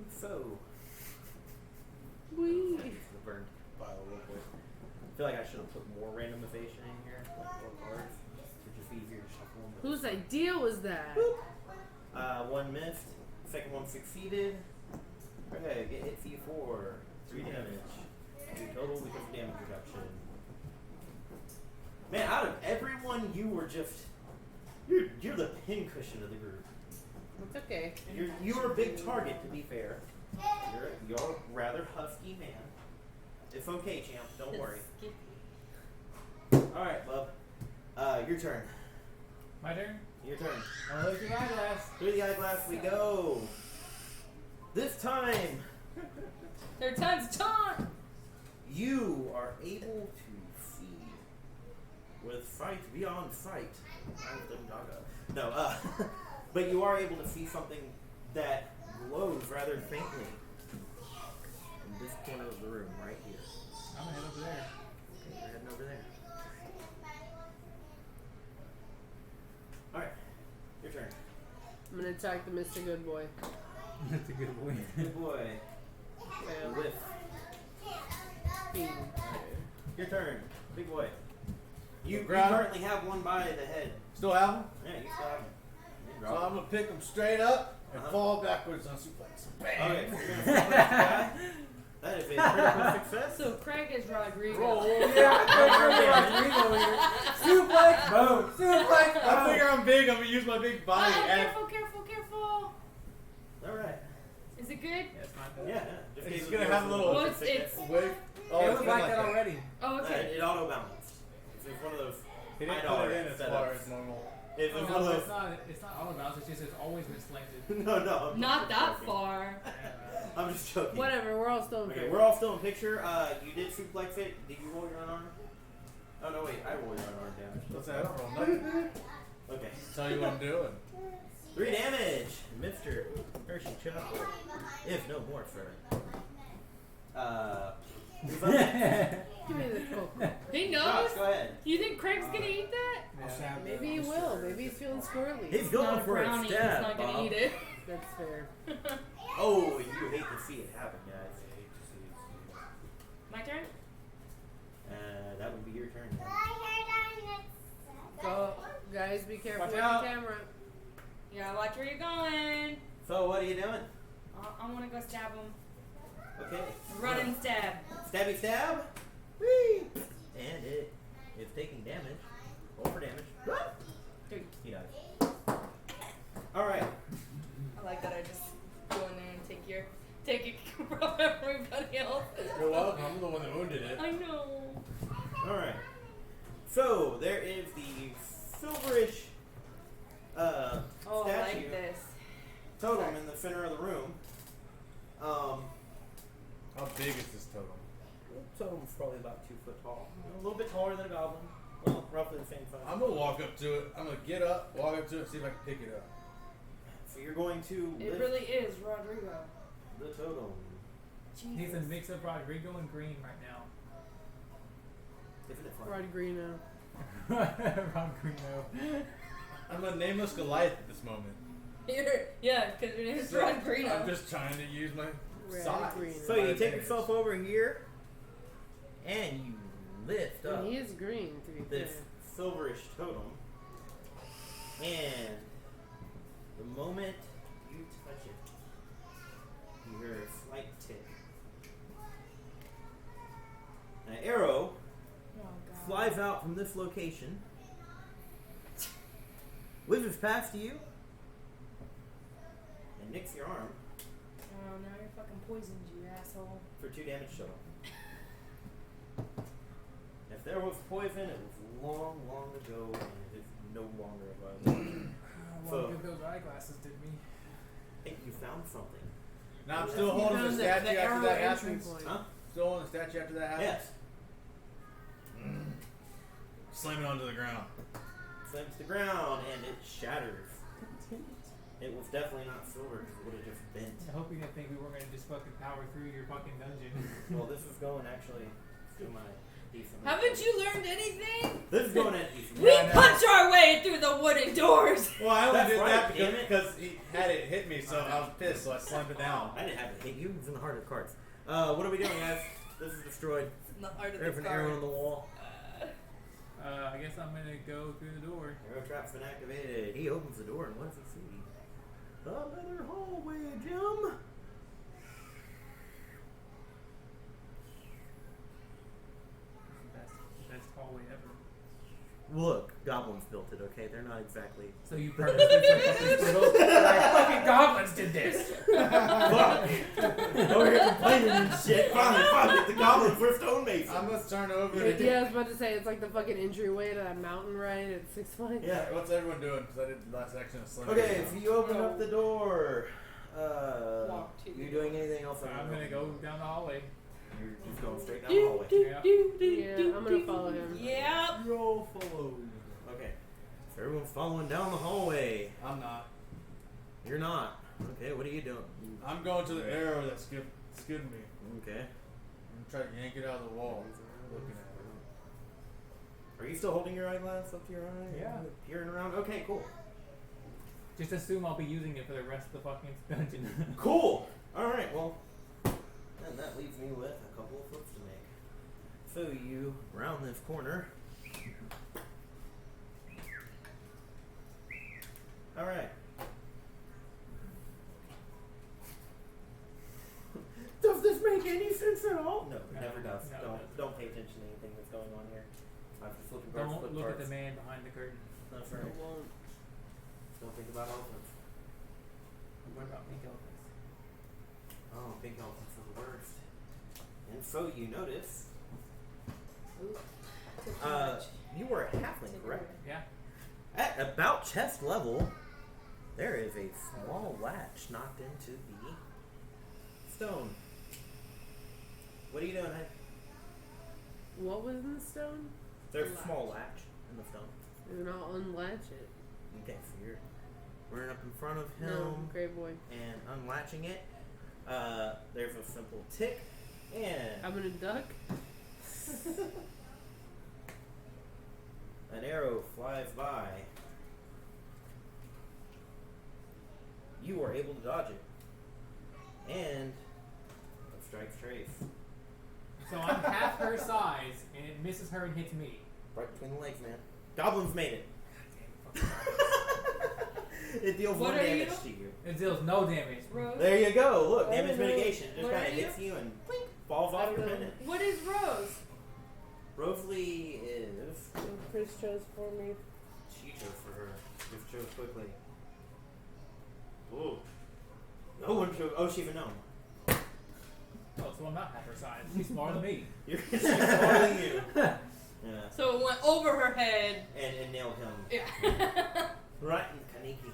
So, Whee. the burned file real quick. I feel like I should have put more randomization in here, like more cards. It's just easier to shuffle them. Whose idea was that? One missed, second one succeeded. Okay, get hit C4, 3 damage. 2 total because of damage reduction. Man, out of everyone, you were just you're the pincushion of the group. It's okay. You're a big target, to be fair. You're a rather husky man. It's okay, champ. Don't worry. All right, bub. Your turn. My turn? Your turn. I'll look at the eyeglass. Through the eyeglass we go. This time, Third time's charm. you are able to see with sight beyond sight. No, but you are able to see something that glows rather faintly in this corner of the room, right here. I'm gonna head over there. Okay, you're heading over there. All right, your turn. I'm gonna attack the Mr. Good Boy. That's a good boy. Good boy. Fail. Whiff. Beam. Your turn, big boy. You Grab. currently have one by the head. Still have him? Yeah, you still have him. You can So drop I'm gonna pick him straight up and Uh-huh. fall backwards on suplex. Bang! Okay, so you're gonna flip that guy. That is a critical success. So Craig is Rodrigo. Roll. Suplex, boom. Suplex, I boom. figure I'm big. I'm gonna use my big body. Oh, and careful, careful, careful. All right. Is it good? Yes, my Yeah. Just He's gave gonna it have a little- Well, it's wait. Oh, It it's was been like that already. oh, okay. It auto balanced. It's one of those. He didn't $5 put it in as far setups. as normal. It was No, one of it's those. not. It's not auto balance. It's just it's always been selected. No. I'm Not just that joking. far. I'm just joking. Whatever, we're all still in Okay, favor. we're all still in picture. You did suplex it. Did you roll your unarmed? Oh no, wait. I roll your unarmed damage. What's that? I don't roll nothing. Okay. Tell you what I'm doing. 3 damage, Mr. Hershey Chocolate. If no more, sir. Who's up next? Give me the cocoa. He knows. Josh, go ahead. You think Craig's gonna eat that? I'll stab Maybe he the- will. Maybe he's feeling squirrely. He's It's going not a for a brownie. stab, He's not gonna Bob. eat it. That's fair. Oh, you hate to see it happen, guys. My turn? That would be your turn. Then. Go, guys, be careful Watch with out. the camera. Yeah, watch where you're going. So what are you doing? I want to go stab him. Okay. Run and stab. Stabby stab. Whee! And it is taking damage. Roll for damage. Dude. He dies. Alright. I like that I just go in there and take it from everybody else. You're welcome. I'm the one that wounded it. I know. Alright. So there is the silverish Oh, I statue like this. totem in the center of the room. How big is this totem? Totem's probably about 2 foot tall. A little bit taller than a goblin. Well, roughly the same size. I'm gonna walk up to it. I'm gonna get up, walk up to it, and see if I can pick it up. So you're going to It lift really is Rodrigo. the totem. He's a mix of Rodrigo and Green right now. Isn't it fun? Rod Greeno. Rodrigo. I'm a nameless Goliath at this moment. Yeah, because your name is So, Rodrigo. I'm just trying to use my Red size. green. So My you take advantage. yourself over here, and you lift up And he is green, to be this fair. silverish totem, and the moment you touch it, you hear a slight tick. An arrow Oh, God. flies out from this location, whizzes past you, and nicks your arm Oh, now you're fucking poisoned, you asshole. for 2 damage total. If there was poison, it was long, long ago, and it is no longer available. How So- good those eyeglasses did me. I think you found something. Now I'm still You holding the found statue after arrow that entry happens. point. Huh? Still holding the statue after that happens. Yes. Slam it onto the ground. Slams to the ground, and it shatters. It was definitely not silver, because it would have just bent. I hope you didn't think we were gonna just fucking power through your fucking dungeon. Well, this is going actually to my decent. Haven't you learned anything? This is going at decent. We Yeah, I know. punch our way through the wooden doors. Well, I only That's did right, that damn it. because he had it hit me, so I was pissed, so I slammed it down. I didn't have it hit you. It was in the heart of the cards. What are we doing, guys? This is destroyed. Not hard There's an arrow on the wall. I guess I'm gonna go through the door. Arrow trap's been activated. He opens the door, and what does he see? Another hallway, Jim. Best hallway ever. Look, goblins built it. Okay, they're not exactly. So you purposely put fucking squiggles? Like fucking goblins did this. Fuck! Over here complaining and shit. Finally, fuck it. The goblins were stonemasons. I'm gonna turn over. Yeah, I was about to say, it's like the fucking entryway to that mountain ride at Six Flags. Yeah. What's everyone doing? Because I did the last action of slam. Okay, so you open up the door. Walk to You the doing anything else? So I'm gonna go down the hallway. You're just going straight down the hallway. Yeah, I'm gonna follow him. Yep. You all follow. Okay. So everyone's following down the hallway. I'm not. You're not. Okay, what are you doing? I'm going to the arrow that skinned me. Okay. I'm trying to yank it out of the wall. Looking at it. Are you still holding your eyeglass up to your eye? Yeah. Peering around? Okay, cool. Just assume I'll be using it for the rest of the fucking dungeon. Cool! Alright, well, then that leaves me with a couple of flips to make. So you round this corner. Alright. Does this make any sense at all? No, it No, never does. no, it doesn't. Don't pay attention to anything that's going on here. I'm just flipping cards, Don't flip look cards. at the man behind the curtain. That's I right. won't. Don't think about elephants. What about pink elephants? Oh, big elephants are the worst. And so you notice, Ooh, took too much. you were a halfling, Take it correct? away. Yeah. At about chest level, there is a small latch knocked into the stone. What are you doing, Hank? What was in the stone? There's a small latch in the stone. And I'll unlatch it. Okay, so you're running up in front of him No, great boy. and unlatching it. There's a simple tick, and I'm gonna duck. an arrow flies by. You are able to dodge it. And it strikes Trace. So I'm half her size, and it misses her and hits me. Right between the legs, man. Goblins made it. It deals What one are damage you? to you. It deals no damage. Rose. There you go. Look, I damage don't know. mitigation. It just What kind are of you? hits you and blink, falls I off don't your know. pendant. What is Rose? Rosalie is. Chris chose for me. She chose for her. Just chose quickly. Ooh. No one chose. Oh, she even known. Oh, so I'm not half her size. She's smaller than me. You're she's smaller than you. Yeah. So it went over her head. And nailed him. Yeah. Right in Kaneki.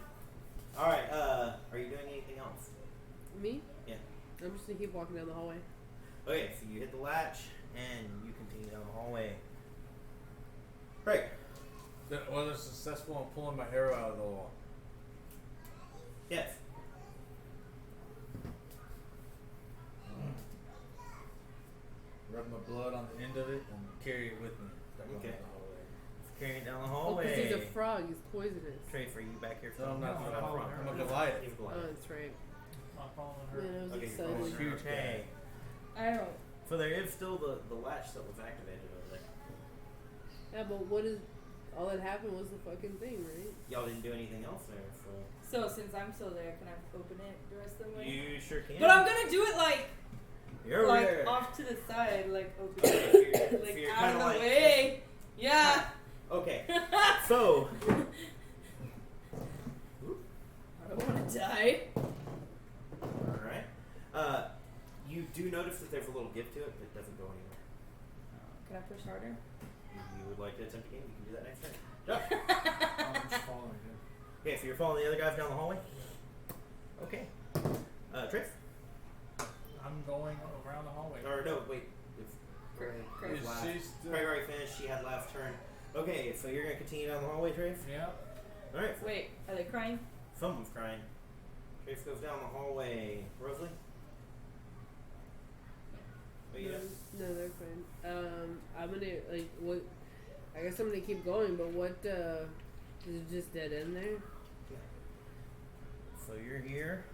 Alright, are you doing anything else? Me? Yeah. I'm just gonna keep walking down the hallway. Okay, so you hit the latch and you continue down the hallway. Right. Was I successful in pulling my arrow out of the wall? Yes. Rub my blood on the end of it and carry it with me. Down Okay. the hallway. Carrying down the Oh, because hallway. he's a frog. He's poisonous. Trey, for you back here. No, I'm not. No, I'm, I'm not following I'm her. a Goliath. He's Oh, Goliath. that's right. I'm following her. Man, I was Okay, you're excited. following her. Huge Okay. I don't. So there is still the latch that was activated over there. Yeah, but what is... All that happened was the fucking thing, right? Y'all didn't do anything else there, so So since I'm still there, can I open it the rest of the way? you sure can. But I'm gonna do it like You're over there. off to the side, like open If it, you're- like if you're out kinda of the like- way. Yeah. Okay. So I don't want to die. alright. You do notice that there's a little gift to it, but it doesn't go anywhere. Can I push harder? If you would like to attempt a game, you can do that next turn. I'm just following him. Okay, so you're following the other guys down the hallway? Okay. Triff? I'm going around the hallway. Or no, wait. It's Craig. Is last. she still? Craig already finished. She had last turn. Okay, so you're gonna continue down the hallway, Trace? Yep. Alright. Wait, are they crying? Someone's crying. Trace goes down the hallway. Rosalie? What you doing? No, they're fine. I'm gonna, like, what... I guess I'm gonna keep going, but what, is it just dead end there? So you're here.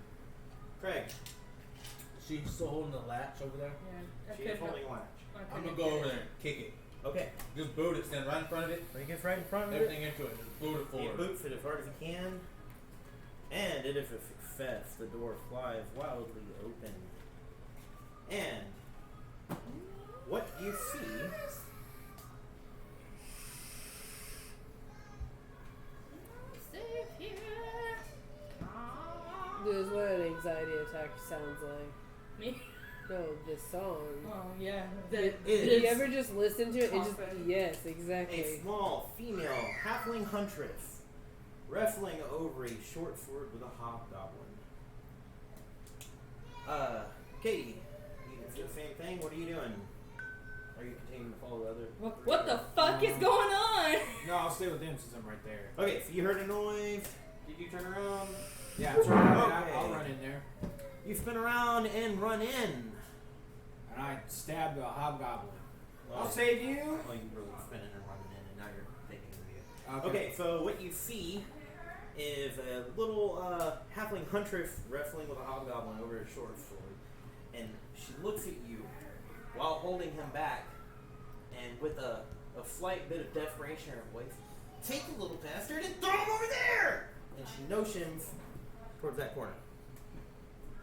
Craig, She still holding the latch over there? Yeah. I she is couldn't- holding a latch. I I'm couldn't gonna go get over it. there and kick it. Okay. Just boot it, stand right in front of it. So he gets right in front of it. Everything into it. Just boot it He forward. boots it as hard as he can. And it is a success. The door flies wildly open. And what you see Safe here. This is what an anxiety attack sounds like. Me? No, this song. Oh yeah. It Did is you ever just listen to it? It just... Often. Yes, a exactly. small female halfling huntress wrestling over a short sword with a hobgoblin. Katie, you can do the same thing. What are you doing? Are you continuing to follow the other? What the fuck is going on? No, I'll stay with him since I'm right there. Okay, so you heard a noise. Did you turn around? Yeah, that's right. Okay. I'll run in there. You spin around and run in. And I stab the hobgoblin. Well, I'll save you. Well, you really spinning and running in, and now you're taking the view. Okay. Okay, so what you see is a little halfling huntress wrestling with a hobgoblin over a short sword. And she looks at you while holding him back, and with a slight bit of desperation in her voice, take the little bastard and throw him over there! And she notions towards that corner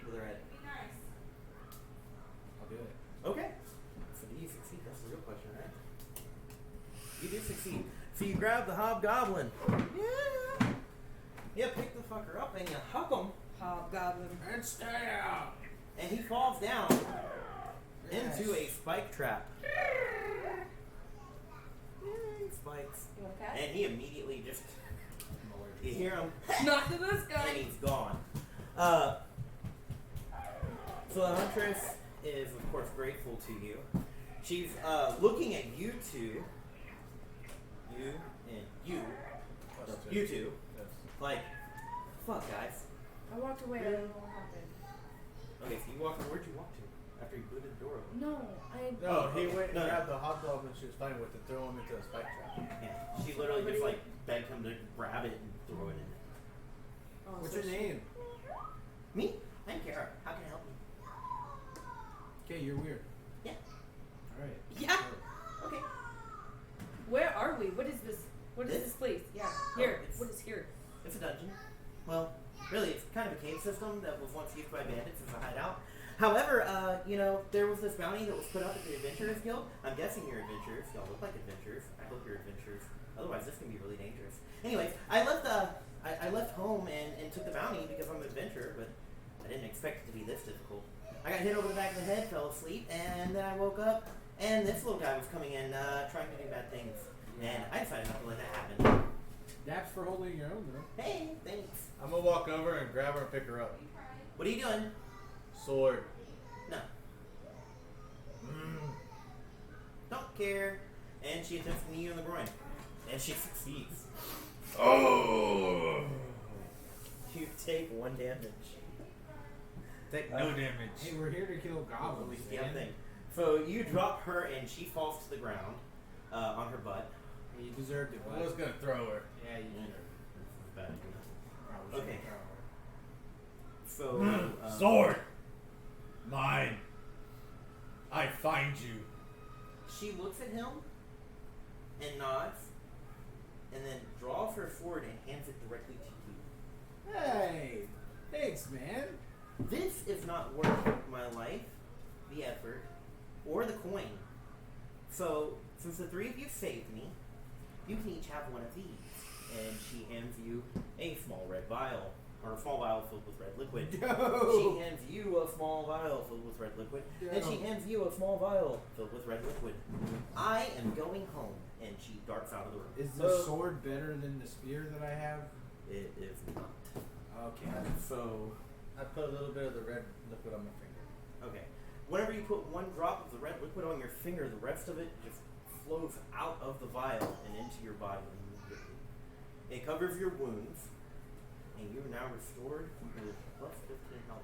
with her head. I'll do it. Okay. So do you succeed? That's the real question, right? You do succeed. So you grab the hobgoblin. Yeah. Yeah, pick the fucker up and you huck him, Hobgoblin. And stay out. and he falls down into a spike trap. Yay, spikes. You want a cat? And he immediately just, you hear him, Knock to this and guy. he's gone. So the huntress is, of course, grateful to you. She's looking at you two. You and you. Us two. You two. Yes. Like, fuck, guys. I walked away. I don't know what happened. Okay, so you walk. Where'd you walk to? After you booted the door open? No, I. No, he went and No. grabbed the hobgoblin she was fighting with and threw him into a spike trap. Yeah. She literally just like begged him to grab it and throw it in. Oh, What's so your she- name? Me? I'm Kara. How can I help you? Okay, you're weird. Yeah. please. Yeah. Here. it's- What is here? It's a dungeon. Well, really, it's kind of a cave system that was once used by bandits as a hideout. However, there was this bounty that was put up at the Adventurers Guild. I'm guessing you're adventurers. Y'all look like adventurers. I hope you're adventurers. Otherwise, this can be really dangerous. Anyways, I left home and took the bounty because I'm an adventurer, but I didn't expect it to be this difficult. I got hit over the back of the head, fell asleep, and then I woke up, and this little guy was coming in trying to do bad things. And I decided not to let that happen. Daps for holding your own, though. Hey, thanks. I'm gonna walk over and grab her and pick her up. What are you doing? Sword. No. Don't care. And she attempts to knee you in the groin. And she succeeds. Oh! You take 1 damage. Take no damage. Hey, we're here to kill goblins. Yeah, man. thing. So you drop her and she falls to the ground on her butt. Hey, you deserved it, I bud. was gonna throw her. Yeah, you deserved it. Bad. Probably Okay. shouldn't throw her. So Sword! Mine. I find you. she looks at him and nods, and then draws her sword and hands it directly to you. Hey, thanks, man. This is not worth my life, the effort, or the coin. So, since the 3 of you saved me, you can each have one of these. And she hands you a small red vial, or a small vial filled with red liquid. No. She hands you a small vial filled with red liquid. And she hands you a small vial filled with red liquid. I am going home. And she darts out of the room. Is the sword better than the spear that I have? It is not. Okay. So, I put a little bit of the red liquid on my finger. okay. Whenever you put 1 drop of the red liquid on your finger, the rest of it just flows out of the vial and into your body immediately. It covers your wounds, and you are now restored with plus 15 health.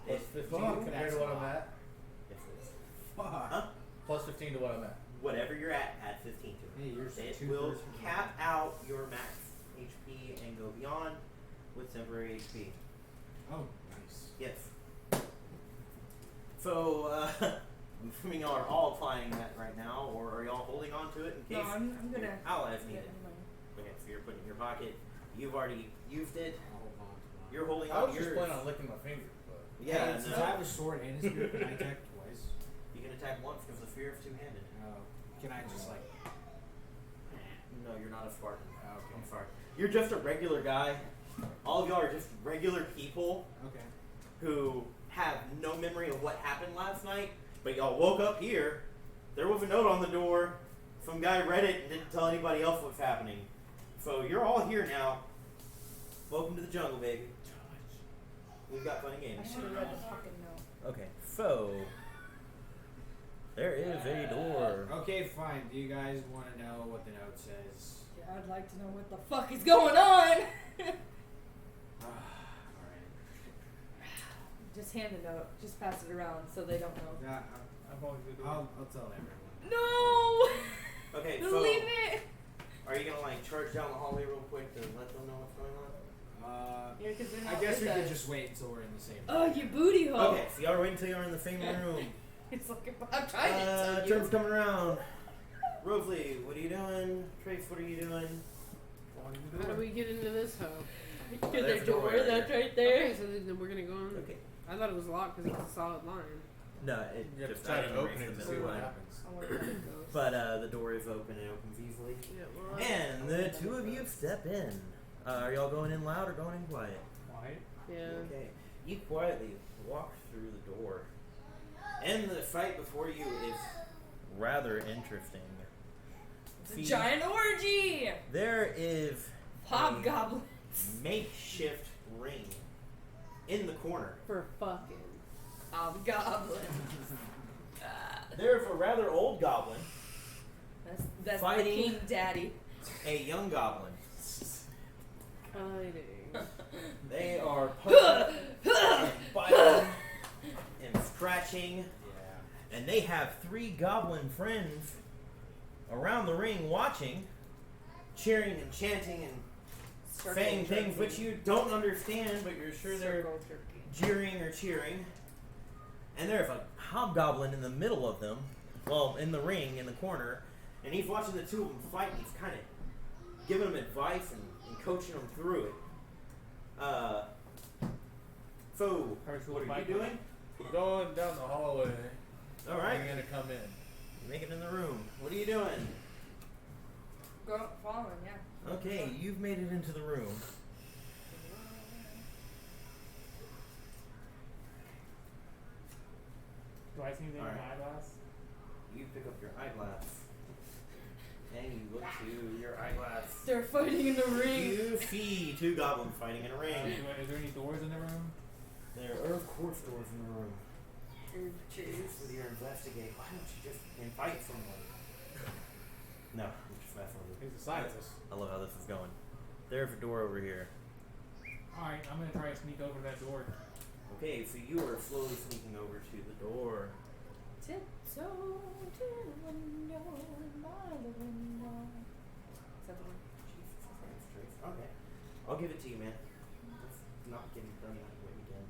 Plus It- 15 fuck, compared that's to what a I'm lot. at. Yes, it is. Fuck. Huh? Plus 15 to what I'm at. Whatever you're at, add 15 to it. Hey, you're It 2/3 will from cap out your max HP and go beyond with temporary HP. Oh, nice. Yes. So, I'm assuming y'all are all applying that right now, or are y'all holding on to it in No, case I'm gonna. allies get need it? mine. Okay, so you're putting it in your pocket. You've already used it. I'll hold on to mine. You're holding I on was to just yours. planning on licking my finger, but Yeah, Hey, since no. I have a sword and a spear, can I attack twice? You can attack once because the fear is two-handed. Oh, can I just like? No, you're not a Spartan. Okay. I'm sorry. You're just a regular guy. All of y'all are just regular people Okay. who have no memory of what happened last night, but y'all woke up here. There was a note on the door. Some guy read it and didn't tell anybody else what's happening. So you're all here now. Welcome to the jungle, baby. We've got fun and I games. should have read the fucking note. Okay, so there is a door. Okay, fine. Do you guys want to know what the note says? Yeah, I'd like to know what the fuck is going on. Alright. Just hand the note. Just pass it around so they don't know. Yeah, I'm always good. I'll tell everyone. No. Okay, so Leave it. are you gonna like charge down the hallway real quick to let them know what's going on? Yeah, because they're I not guess we with could us. just wait until we're in the same Oh, you booty hole. Okay, so y'all are waiting until you're in the same room. It's like I'm trying to tell Turn's you. coming around. Rosalie, what are you doing? Trace, what are you doing? How do we get into this hoe? Get there's their a door door. right That's there. right there. Okay, so then we're gonna go on. Okay. I thought it was locked because it's a solid line. No, it you have just to try I to didn't open erase it the to see middle what line. happens. I wonder where it goes. But the door is open and it opens easily. Yeah, well, And the two of you step in. Are y'all going in loud or going in quiet? Quiet. yeah. Okay. You quietly walk through the door. And the sight before you is rather interesting. It's a See, giant orgy. there is Hobgoblin. a makeshift ring in the corner. For fucking. Hobgoblin. There's a rather old goblin, That's the Fighting. King Daddy. a young goblin. Fighting. They are punching and biting and scratching, Yeah. and they have 3 goblin friends around the ring watching, cheering and chanting and saying things which you don't understand, but you're sure they're Circle jerky. jeering or cheering. And there's a hobgoblin in the middle of them, well, in the ring in the corner, and he's watching the two of them fight. And he's kind of giving them advice and coaching them through it. So, Herschel what are you Viper. doing? We're going down the hallway. All right. You're gonna come in. Make it in the room. What are you doing? Go following, yeah. Okay, you've made it into the room. Do I see anything in Alright. my eyeglass? You pick up your eyeglass. And you look to your eyeglass. They're fighting in the ring. You see two goblins fighting in a ring. Is there any doors in the room? There are, of course, doors in the room. Jeez. With your investigate, why don't you just invite someone? No, I'm just messing with you. He's a scientist. I love how this is going. There's a door over here. Alright, I'm gonna try to sneak over that door. Okay, so you are slowly sneaking over to the door. Tiptoe to the window, by the window. Is that the one? Jesus Christ, Trace. Okay. I'll give it to you, man. Let's not get it done that way again.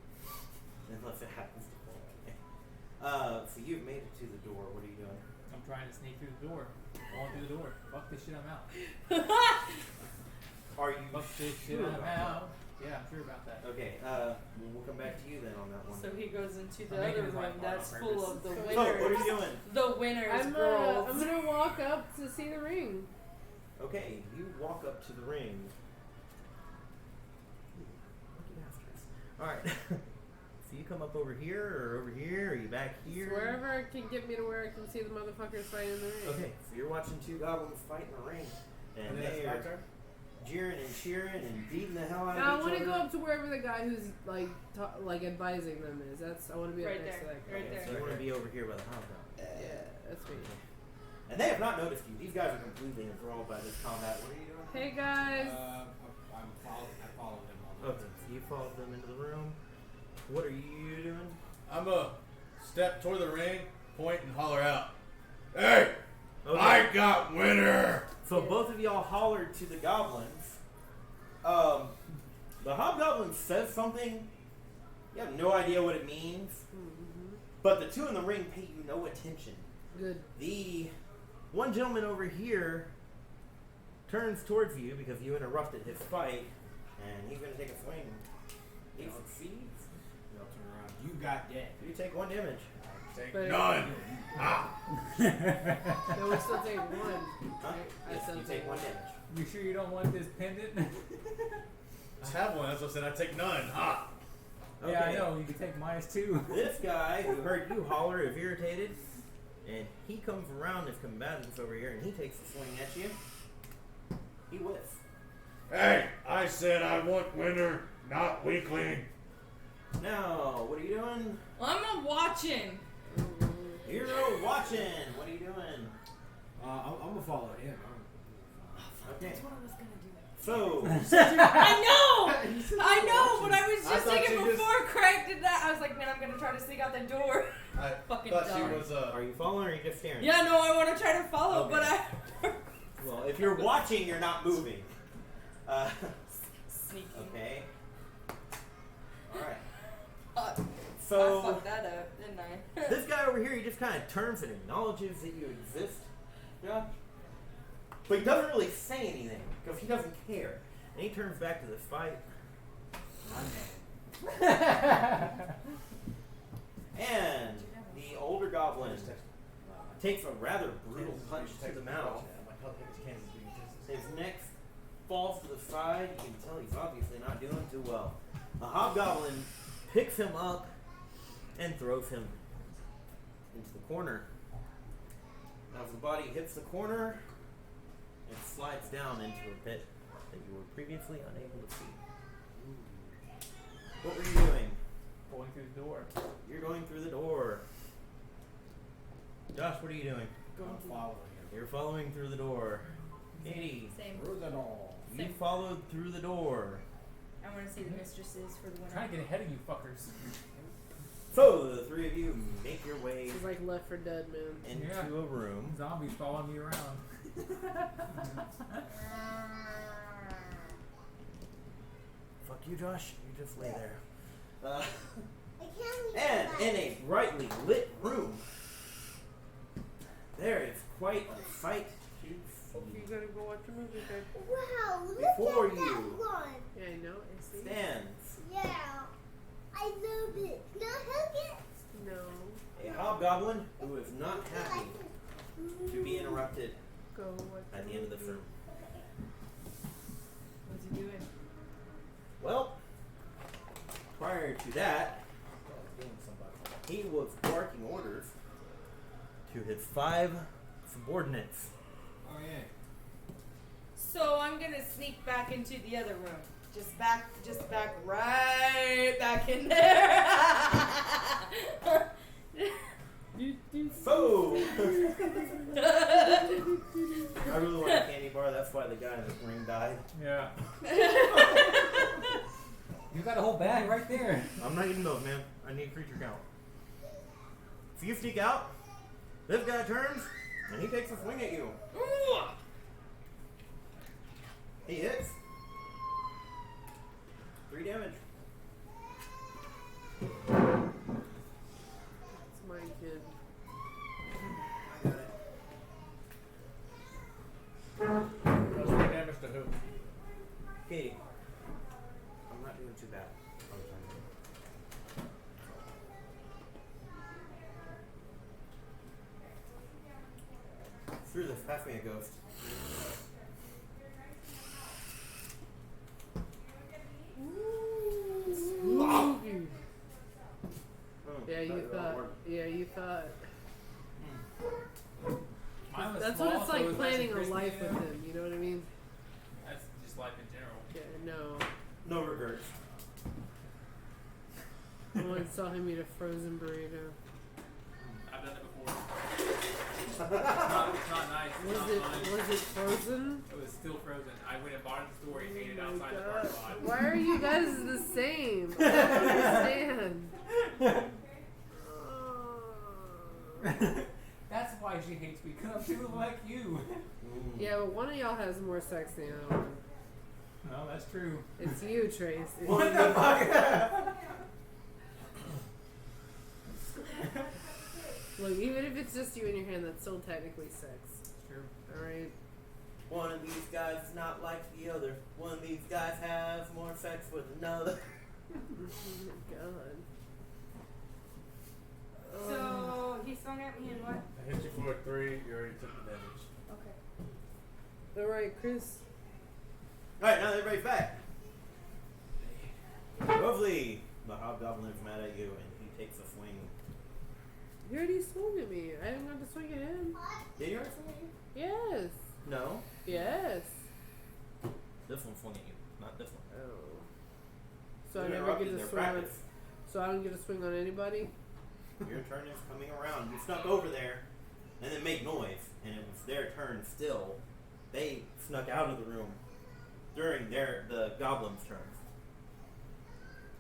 Unless it happens to fall. Okay. So you've made it to the door. What are you doing? I'm trying to sneak through the door. Going through the door. Fuck this shit, I'm out. Are you Fuck this shit, sure I'm about out. Yeah, I'm sure about that. that? Okay, we'll come back to you then on that one. So he goes into the I'm making other this my room part on that's purpose. full of the So, winners. what are you doing? The winners, I'm girls. gonna walk up to see the ring. Okay, you walk up to the ring. Lucky bastards. Alright. So you come up over here, or over here, or you back here? Wherever it can get me to where I can see the motherfuckers fighting in the ring. Okay, so you're watching two goblins fight in the ring. And that's they my are turn? jeering and cheering and beating the hell out Now I of want each to other. go up to wherever the guy who's like advising them is. I want to be Right up next there, to that guy. right Okay, there. so you want to be over here by the hobgoblin. Yeah, that's me. And they have not noticed you. These guys are completely enthralled by this combat. What are you doing? Hey guys. I follow him on Okay, so you followed them into the room. What are you doing? I'm a step toward the ring, point and holler out. Hey! Okay. I got winner! So both of y'all hollered to the goblins. The hobgoblin says something. You have no idea what it means. Mm-hmm. But the two in the ring pay you no attention. Good. The one gentleman over here turns towards you because you interrupted his fight, and he's going to take a swing. He succeeds. I'll turn around. You got dead. You take 1 damage. Take But- none! Ah! No, we still take one. Huh? I Yes, still you take take 1 damage. You sure you don't want this pendant? I have one, that's what I said. I take none. Ah! Yeah, I know. You can take -2. This guy who heard you holler is irritated, and he comes around this combatant over here, and he takes a swing at you. He whiffs. Hey! I said I want winner, not weakling. Now, what are you doing? I'm not watching. Hero watching. What are you doing? I'm gonna follow him. Okay. That's what I was gonna do. So, I know, but I was I just thought thinking you just- before Craig did that. I was like, man, I'm gonna try to sneak out the door. I Fucking thought dumb. she was are you following or are you just staring? Yeah, no, I want to try to follow, Okay. but I Well, if you're watching, you're not moving. sneaking. Okay. Alright. I So, fucked that up, didn't I? this guy over here, he just kind of turns and acknowledges that you exist. Yeah. But he doesn't really say anything because he doesn't care. And he turns back to this fight. And the older goblin takes a rather brutal punch to the mouth. His neck falls to the side. You can tell he's obviously not doing too well. The hobgoblin picks him up and throws him into the corner. As the body hits the corner, it slides down into a pit that you were previously unable to see. What were you doing? Going through the door. You're going through the door. Josh, what are you doing? I'm following him. You're following through the door. Katie, Same. Through the door. you Same. followed through the door. I want to see the mistresses for the I'm trying winner. to get ahead of you fuckers. So, the three of you make your way It's like Left 4 Dead, man. into Yeah. a room. Zombies following me around. Fuck you, Josh. You just lay there. And in a brightly lit room, there is quite a sight to see. You gotta go watch a movie, babe. Wow, look Before at you. that one. Yeah, I know. I see. stands Yeah, I love it. Can I hug it? No. a hobgoblin who is not happy to be interrupted Go watch at the end of the film. What's he doing? Well, prior to that, he was barking orders to his 5 subordinates. Oh yeah. So I'm gonna sneak back into the other room. Just back right back in there. Foe! I really want a candy bar, that's why the guy in the ring died. Yeah. You got a whole bag right there. I'm not eating those, man. I need creature count. If you sneak out, this guy turns, and he takes a swing at you. He hits. 3 damage. It's my kid. I got it. That's the damage to who? Katie. I'm not doing too bad. Screw this, pass me a ghost. Yeah, you thought. Yeah, you thought. Mine was That's small, what it's so it like was planning nice a and life crispy. with him. You know what I mean? That's just life in general. Yeah, no. No regrets. I once saw him eat a frozen burrito. I've done it before. It's not nice. It's not fun. Was it frozen? It was still frozen. I went and bought it at the store and ate it Oh my outside the God. parking lot. Why are you guys the same? I don't understand. That's why she hates me, because I'm too like you. Yeah, but one of y'all has more sex than the other one. No, that's true. It's you, Trace. It's What you. the fuck? Look, even if it's just you in your hand, that's still technically sex. It's true. Alright? One of these guys is not like the other. One of these guys has more sex with another. Oh my god. So he swung at me and what? I hit you for a 3, you already took the damage. Okay. Alright, Chris. Alright, now everybody's back. Hopefully, the hobgoblin is mad at you and he takes a swing. You already swung at me. I didn't have to swing at him. Did you already swing at you? Yes. No. Yes. This one swung at you, not this one. Oh. So I You never interrupted get to their swing on. practice. So I don't get to swing on anybody? Your turn is coming around. You snuck over there and then make noise, and it was their turn still. They snuck out of the room during the goblin's turn.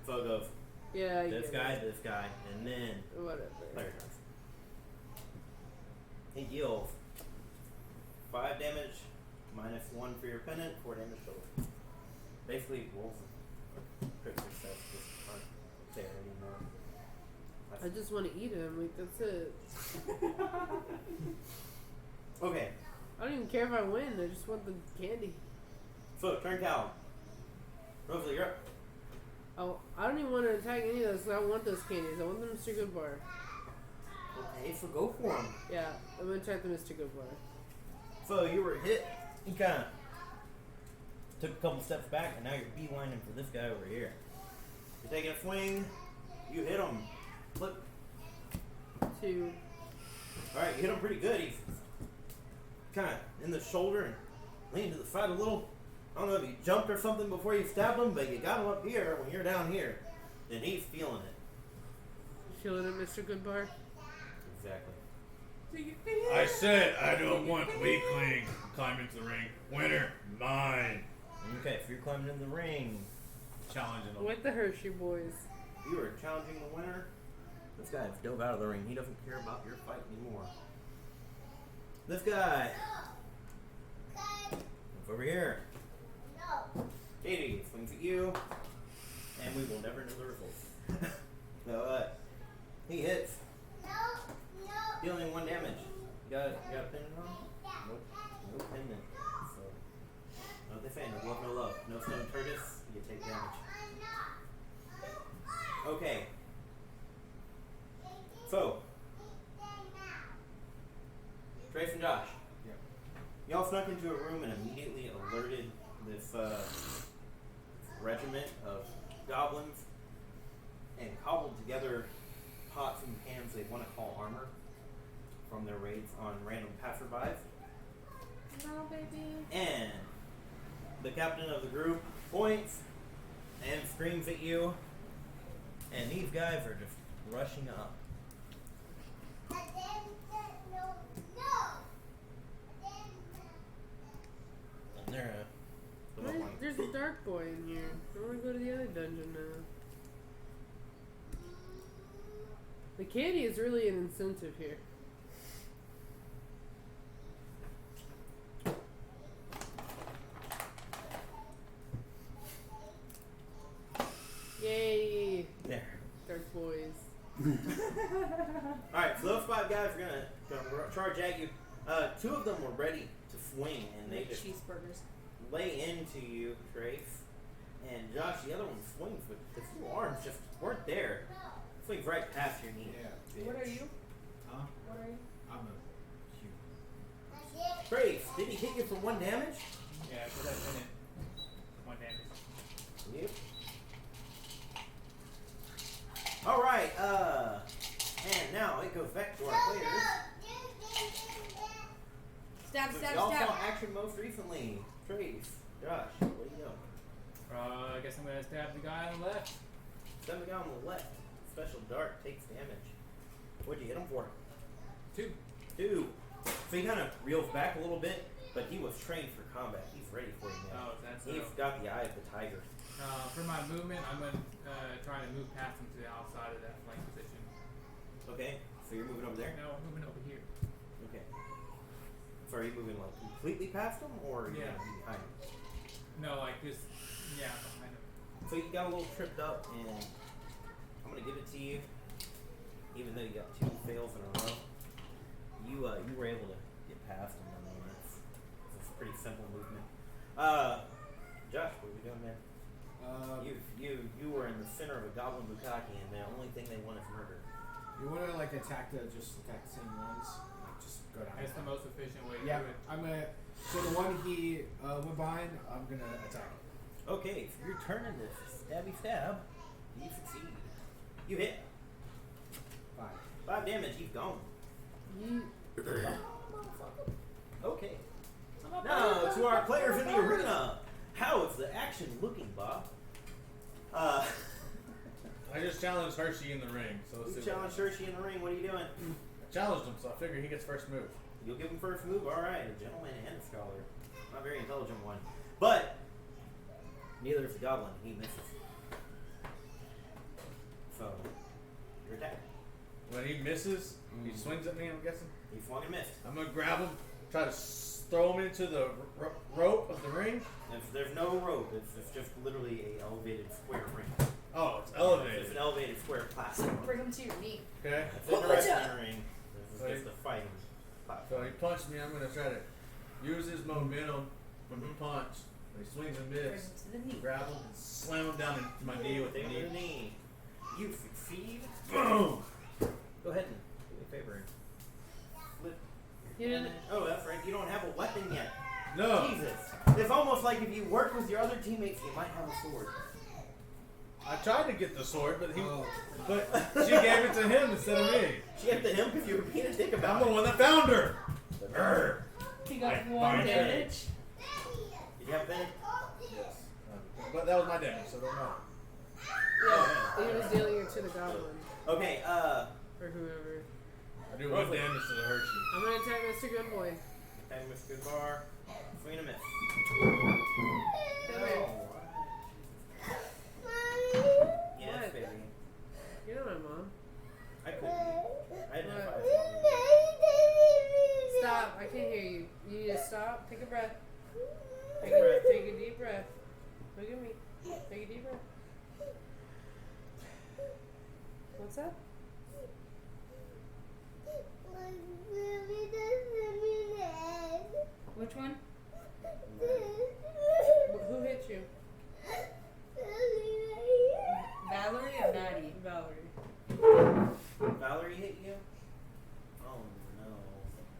So it goes Yeah, I this get it. guy, and then Whatever. player turns. He deals 5 damage, minus 1 for your pennant, 4 damage total. Basically, wolves and critical sets just aren't there anymore. I just want to eat him. Like, that's it. Okay, I don't even care if I win. I just want the candy. so turn Cal. Rosalie, you're up. Oh, I don't even want to attack any of those 'cause I want those candies. I want the Mr. Goodbar. Okay, so go for him. Yeah, I'm going to attack the Mr. Goodbar. So you were hit. You kind of took a couple steps back, and now you're beelining for this guy over here. You're taking a swing. You hit him. Look. 2. All right, you hit him pretty good. He's kind of in the shoulder and leaned to the side a little. I don't know if you jumped or something before you stabbed him, but you got him up here when you're down here, and he's feeling it. Feeling it, Mr. Goodbar? Exactly. I said I don't want weakling. Climb into the ring. Winner, mine. Okay, so you're climbing in the ring. Challenging them. With the Hershey boys. You are challenging the winner. This guy has dove out of the ring. He doesn't care about your fight anymore. This guy. Move over here. No. Katie swings at you, and we will never know the results. So, he hits, No. No. dealing 1 damage. You got a pendant on? Nope. No pendant. regiment of goblins and cobbled together pots and pans they want to call armor from their raids on random passerbys. No, baby. And the captain of the group points and screams at you, and these guys are just rushing up. And they're There's a dark boy in here. I want to go to the other dungeon now. The candy is really an incentive here. Yay! there. Dark boys. Alright, so those 5 guys are gonna charge at you. 2 of them were ready to swing, and they just cheeseburgers. lay into you, Trace. And Josh, the other one swings, but the 2 arms just weren't there. Swings right past your knee. Yeah. What are you? Huh? What are you? I'm a human. Trace, did he hit you for 1 damage? Yeah, because that's in it. 1 damage. Yep. Alright, and now it goes back to our players. Stab, So stab, y'all stab. saw action most recently. Trace, Josh, what are you doing? I guess I'm gonna stab the guy on the left. Stab the guy on the left. Special dart takes damage. What'd you hit him for? 2. 2. So he kind of reels back a little bit, but he was trained for combat. He's ready for you now. Oh, that's He's got the eye of the tiger. For my movement, I'm gonna try to move past him to the outside of that flank position. Okay, so you're moving over there? No, I'm moving over here. Okay. So are you moving like completely past him, or are you Yeah. gonna be behind him? No, like this. Yeah, behind him. So you got a little tripped up, and I'm gonna give it to you. Even though you got 2 fails in a row, you were able to get past him nonetheless. It's a pretty simple movement. Josh, what are we doing, man? You were in the center of a goblin bukkake, and the only thing they want is murder. You want to like attack the same ones? Like just go down. That's the most efficient way to Yeah, do it. I'm gonna. So the one he went behind, I'm gonna attack him. Okay, so you're turning this stabby stab. You succeed. You hit. 5. 5 damage. He's gone. Okay. Now to our players in the arena. How is the action looking, Bob? I just challenged Hershey in the ring, so let's You see what challenged happens. Hershey in the ring. What are you doing? I challenged him, so I figure he gets first move. You'll give him first move. All right, a gentleman and a scholar. Not a very intelligent one, but neither is the goblin. He misses. So your attack. When he misses, he swings at me, I'm guessing. He swung and missed. I'm gonna grab him, try to throw him into the rope of the ring. If there's no rope, it's just literally a elevated square ring. Oh, it's It's elevated. an elevated square platform. Bring him to your knee. Okay. It's in the wrestling ring. This is just a fighting So platform. he punched me. I'm gonna try to use his momentum from the punch. When he swings and Bring him misses, to the knee. grab him and slam him down into my knee with the Take knee. the knee. You succeed. Boom! Go ahead and do me a favor and flip. You didn't. Oh, that's right. You don't have a weapon yet. No. Jesus. It's almost like if you worked with your other teammates, you might have a sword. I tried to get the sword, but Oh. she gave it to him instead of me. She had to him because you were being a dick I'm about the it. one that found her. Arr. He got I 1 find it. damage. Did you have Ben? Yes. But that was my damage, so don't matter. Yeah, he was dealing it to the goblin Okay, or whoever. I do 1 damage to the Hershey. I'm gonna attack Mr. Goodboy. okay, Mr. Goodbar. Swing and a miss. Come here. Yes, What? baby. You're not my mom. I couldn't. I identify as Stop! I can't hear you. You need to stop. Take a breath. Take a breath. Take a deep breath. Look at me. Take a deep breath. What's up? Which one? Who hit you? Valerie or Maddie? Valerie. Valerie hit you? Oh no.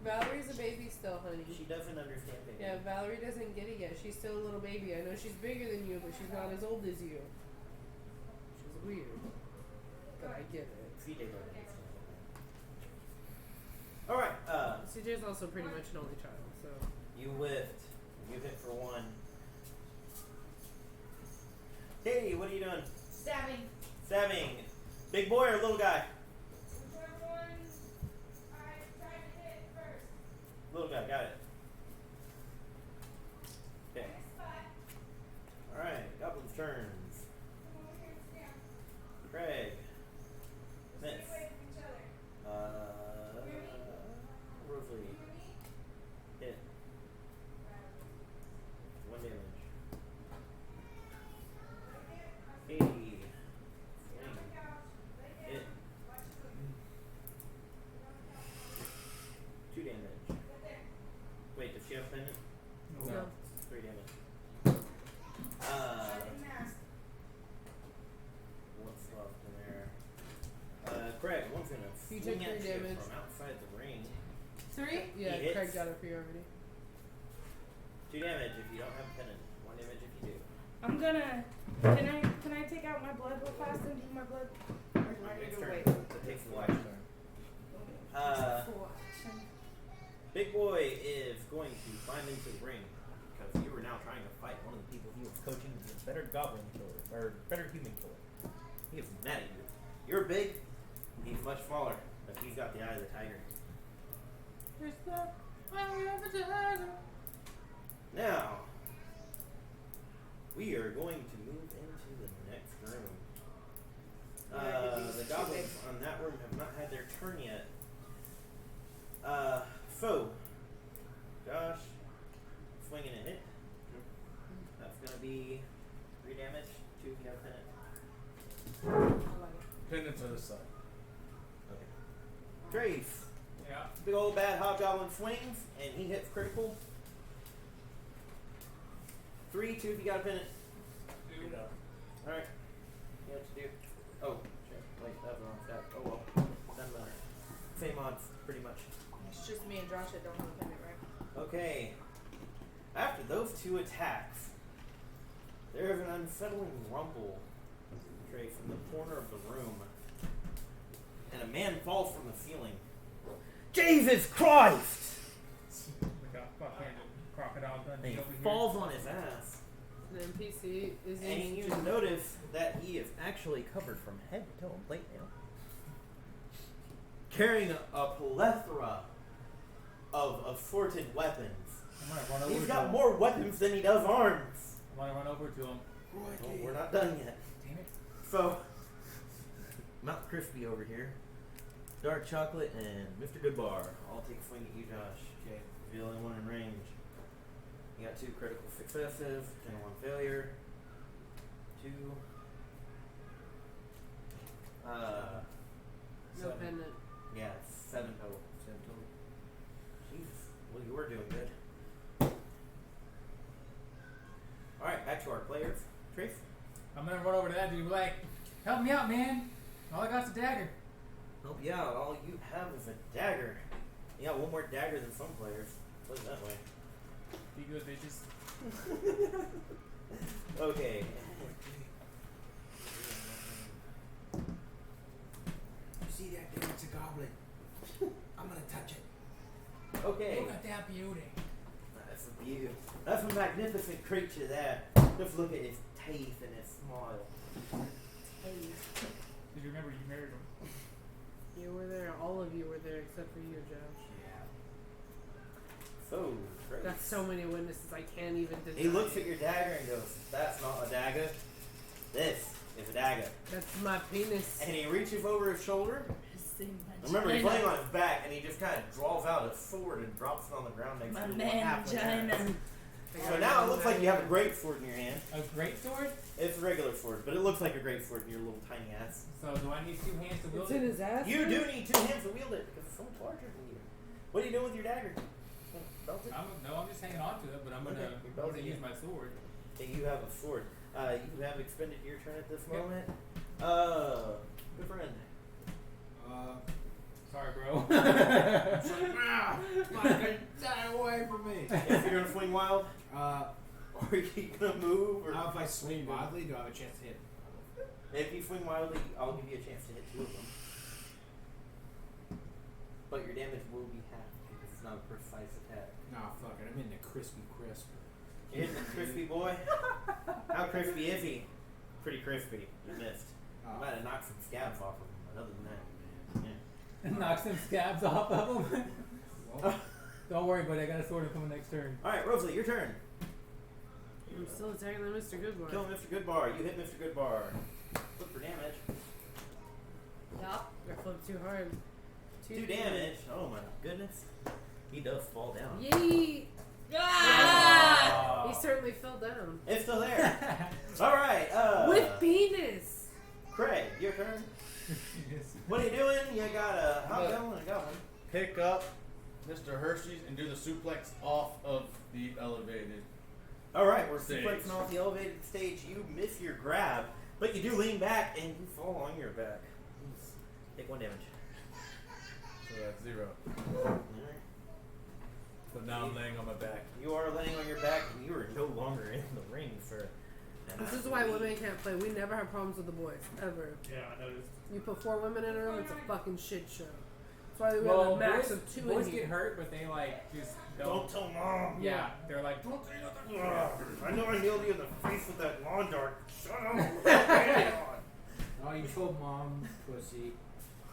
Valerie's a baby still, honey. She doesn't understand baby. Yeah, Valerie doesn't get it yet. She's she's still a little baby. I know she's bigger than you, but she's not as old as you. She's weird. But I get it. Alright, CJ's also pretty much an only child, so. you whiffed. You hit for 1. Hey, what are you doing? Stabbing. Stabbing. Big boy or little guy? Whichever one I tried to hit first. Little guy, got it. Okay. Next spot. Alright, Goblin's turns. Come over here and stand. Craig. Stay Miss. away from each other. Rosalie. You and me? Hit. 1 damage. Hey. Swing. Hit. 2 damage. Wait, does she have pendant? No. 3 damage. What's left in there? Craig, one's gonna You swing took at 3 you damage. from outside the ring. 3? Yeah, He hits. Craig got it for you already. 2 damage if you don't have pendant. 1 damage if you do. I'm gonna. Can I take out my blood real fast and do my blood? Or do I need Next to turn. wait? That takes full action. Full action. Big boy is going to climb into the ring because you are now trying to fight one of the people he was coaching to be a better goblin killer or better human killer. He is mad at you. You're big. He's much smaller, but he's got the eye of the tiger. Now, we are going to move into the next room. The goblins on that room have not had their turn yet. Foe. Josh, swinging a hit. That's going to be 3 damage. 2 if you have pendant. Pendants on this side. Okay. Drafe. Yeah. Big old bad hobgoblin swings, and he hits critical. 3, 2 if you got a pendant. 2. Alright. You know what to do. Oh, shit. Wait, that was the wrong stack. Oh well. Doesn't matter. Same odds, pretty much. It's just me and Josh that don't have a pendant, right? Okay. After those 2 attacks, there is an unsettling rumble, Trey, from the corner of the room. And a man falls from the ceiling. Jesus Christ! We got fucking crocodile And Dundee he over here. falls on his ass. An NPC is And you notice that he is actually covered from head to toe in plate mail. Carrying a plethora of assorted weapons. I'm gonna run over He's to got him. more weapons than he does arms. I'm gonna run over to him. Oh, we're not done yet. Damn it. So, Mount Crispy over here, Dark Chocolate, and Mr. Goodbar. I'll take a swing at you, Josh. Okay. You're the only one in range. You got 2 critical successes and 1 failure. 2. No pendant. Yeah, 7 total. 7 total. Jesus. Well, you were doing good. Alright, back to our players. Trace? I'm gonna run over to that dude and be like, help me out, man. All I got's a dagger. Help you out. All you have is a dagger. You got 1 more dagger than some players. Put it that way. Be good, bitches. Okay. You see that thing? It's a goblin. I'm gonna touch it. Okay. Look at that beauty. That's a beauty. That's a magnificent creature there. Just look at his teeth and his smile. Did you remember you married him? You were there. All of you were there except for you, Josh. So great. That's so many witnesses. I can't even deny. He looks at your dagger and goes, "That's not a dagger. This is a dagger." That's my penis. And he reaches over his shoulder. Remember, he's laying on his back, and he just kind of draws out a sword and drops it on the ground next to the half. So now it looks like you have a great sword in your hand. A great sword? It's a regular sword, but it looks like a great sword in your little tiny ass. So do I need 2 hands to wield It's in it? his ass. You do need 2 hands to wield it because it's so much larger than you. What are you doing with your dagger? Belt it? I'm just hanging on to it, but I'm Okay, gonna, you're I'm gonna belting use it. my sword. Okay, you have a sword. You have expended your turn at this Yep. moment. Good friend. Sorry, bro. Fucking die away from me. If you're gonna swing wild, Or are you gonna move? Or Now, if I swing wildly, do I have a chance to hit? if you swing wildly, I'll give you a chance to hit 2 of them. But your damage will be half because it's not a precise attack. Nah, fuck it. I'm in the crispy crisp. You're hitting the crispy boy. How crispy is he? Pretty crispy. You missed. You might have knocked some scabs off of him, but other than that, yeah. Knock some scabs off of him. Well, Don't worry, buddy. I got a sword coming next turn. All right, Rosalie, your turn. I'm still attacking the Mr. Goodbar. Kill Mr. Goodbar. You hit Mr. Goodbar. Flip for damage. Yup. I flipped too hard. 2 damage. Oh my goodness. He does fall down. Yay! Ah! He certainly fell down. It's still there. All right. With penis! Craig, your turn. Yes. What are you doing? You got a hot gun and a gun. Pick up Mr. Hershey's and do the suplex off of the elevated. All right, we're Stage. sequencing off the elevated stage. You miss your grab, but you do lean back and you fall on your back. Take 1 damage. So that's 0. All right. But now I'm laying on my back. You are laying on your back and you are no longer in the ring, sir. And This I is why believe- women can't play. We never have problems with the boys. Ever. Yeah, I noticed. You put 4 women in a room, it's a fucking shit show. That's why we Well, have a max boys, of 2 boys in get here. hurt, but they like just Don't tell mom. Yeah, they're like, don't say nothing. I know I nailed you in the face with that lawn dart. Shut up. oh, you told mom, pussy.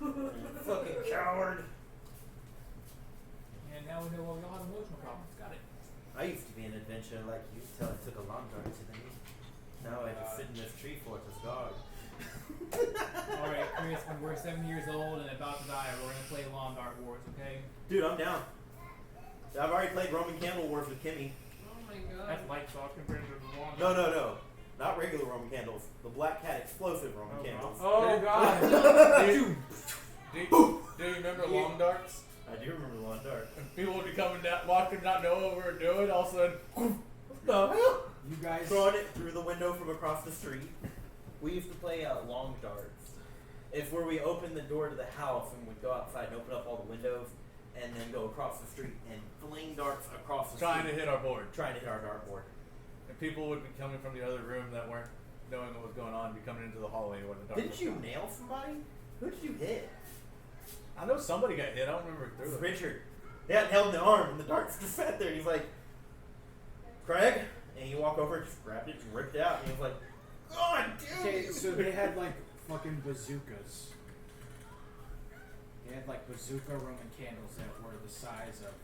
Fucking coward. And now we know why we all have emotional problems. Got it. I used to be an adventurer like you till I took a lawn dart to the knee. Now I just sit in this tree fort as God. Alright, Chris, when we're 7 years old and about to die, we're gonna play Lawn Dart Wars, okay? Dude, I'm down. I've already played Roman Candle Wars with Kimmy. Oh my god. That's light sauce compared to the long. No. Not regular Roman candles. The Black Cat explosive Roman candles. Oh god. Do you remember long darts? I do remember the lawn dart. And people would be coming down, walking, not know what we were doing. All of a sudden, You guys. Throwing it through the window from across the street. We used to play long darts. It's where we open the door to the house and we'd go outside and open up all the windows and then go across the street and fling darts across the trying to street. hit our board. Trying to hit our dartboard. And people would be coming from the other room that weren't knowing what was going on, be coming into the hallway where the dart Didn't was you going. nail somebody? Who did you hit? I know somebody got hit. I don't remember who threw it. Richard. They had held in the arm and the darts just sat there and he's like, Craig? And you walk over and just grabbed it and ripped it out and he was like, God damn Okay, it. so they had like fucking bazookas. They had like bazooka Roman candles that were the size of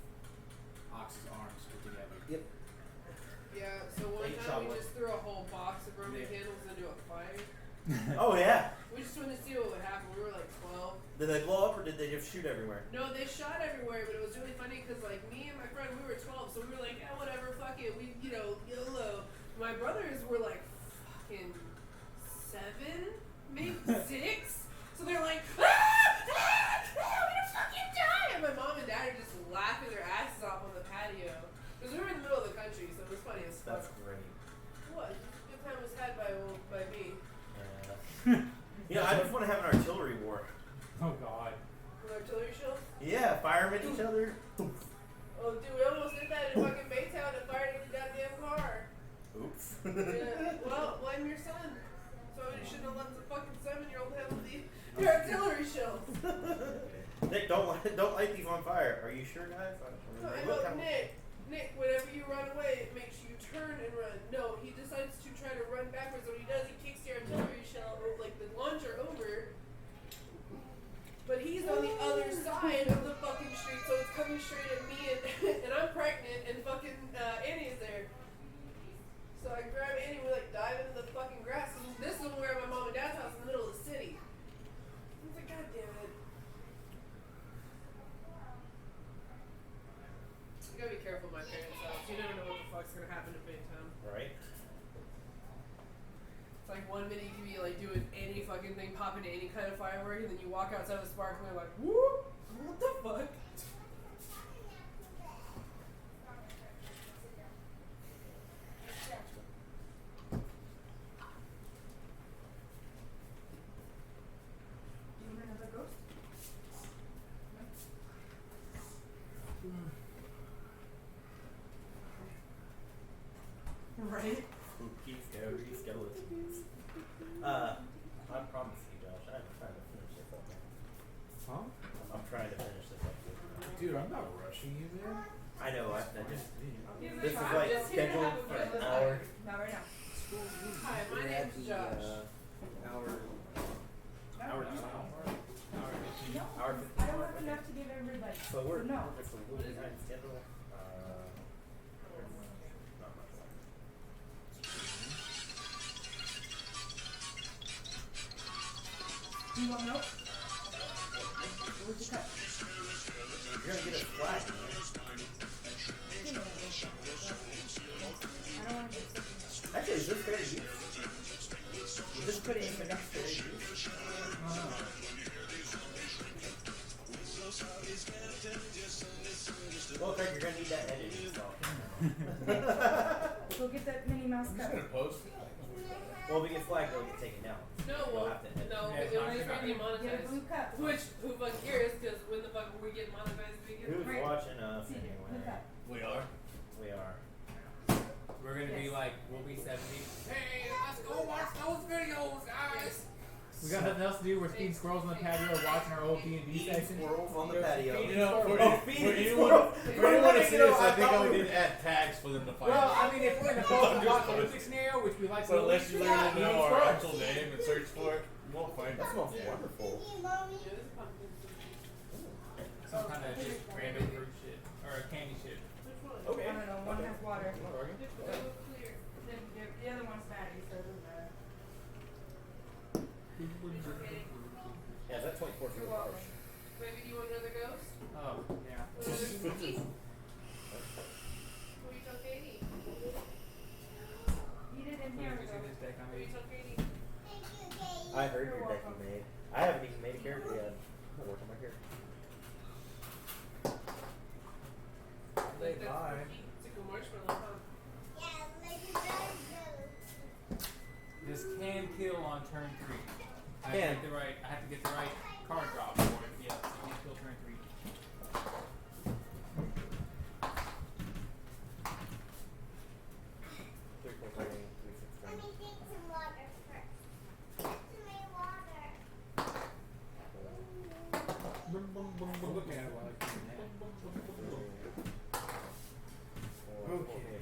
Ox's arms put together. Yep. Yeah, so one Eight time we shot just threw a whole box of Roman Yeah. candles into a fire. Oh yeah. We just wanted to see what would happen. We were like 12. Did they blow up or did they just shoot everywhere? No, they shot everywhere, but it was really funny because, like, me and my friend, we were 12, so we were like, yeah, whatever, fuck it. We, YOLO. My brothers were like fucking 7, maybe 6. So they're like, I'm gonna fucking die. And my mom and dad are just laughing their asses off on the patio. Because we were in the middle of the country, so it was funny as fuck. That's great. What? Good time was had by me. You know, I just want to have an artillery war. Oh god. With artillery shells? Yeah, firemen each other. Oh, dude, we almost did that in fucking Baytown and fired in the goddamn car. Oops. Yeah. Well, blame your son. So you shouldn't have let the fucking 7-year-old handle the artillery shells. Nick, don't light these on fire. Are you sure, guys? No, They I look know, kinda- Nick, whenever you run away, it makes you turn and run. No, he decides to try to run backwards. What he does, he kicks the artillery shell, or like the launcher over. But he's on the other side of the fucking street, so it's coming straight at me, and I'm pregnant, and fucking Annie's there. So I grab Annie, we like dive into the fucking grass. And this is where my mom and dad's house in the middle of the city. I was like, God damn it. You gotta be careful at my parents' house. You never know what the fuck's gonna happen in Baytown. Right. It's like 1 minute you can be like doing any fucking thing, popping to any kind of firework, and then you walk outside of the sparkler like, whoop! What the fuck? You want another ghost? my We're at name's the, Josh. hour. Hour. No, Hour I don't have enough to give everybody. So we're No. just a little behind schedule. Not much. You want milk? Where'd you cut? You're gonna get a flag, man. I don't want to get sick. Actually, is this fair to use? Is this putting in the next fair to use? Well, Craig, you're gonna need that editing Go get that Minnie Mouse I'm cup. just gonna post it. Well, if we get flagged, it'll get taken down. No, You'll well, have to edit. no, Yeah, it's it not- was it's not- already Get a monetized. blue cup. Which, who fuck cares? Because when the fuck will we get monetized again? Who's Right. watching us See, blue anyway? cup. We are. We are. We're gonna be Yes. like, we'll be 70. Hey, let's go watch those videos, guys. We got nothing else to do. We're feeding squirrels on the patio, watching our old D&D session. Squirrels on the patio. You know, for, Oh, for feeding anyone, squirrels. for We're anyone to letting see it out. this, I think thought I we would were- need to add tags for them to find Well, us. I mean, if we're in a I'm just post-apocalyptic posting. scenario, which we like So to unless you believe, literally know our squirrels. actual name and search for it, you won't find That it. smells Yeah. wonderful. Yeah, this is pumpkin. Some kind of just random fruit shit. Or candy shit. Which one? Okay. I don't know. One has water. Which one? Oh, clear. The other one's fatty, so it doesn't matter. Okay. Yeah, that 24 You're feels welcome. harsh. Baby, do you want another ghost? Oh, yeah. Another cookie? Who you tell Katie? Eat it in So here. you see this deck I Who you made? tell Katie? I heard You're your deck you welcome. made. I haven't even made a character yet. I'm working on my character. Like that cookie. It's like a marshmallow, huh? This can kill on turn 3. I Can. have to get the right card drop for it. Yeah, it can kill turn 3. Three, four, three, three, six, nine. I'm looking at it while I do that. Okay.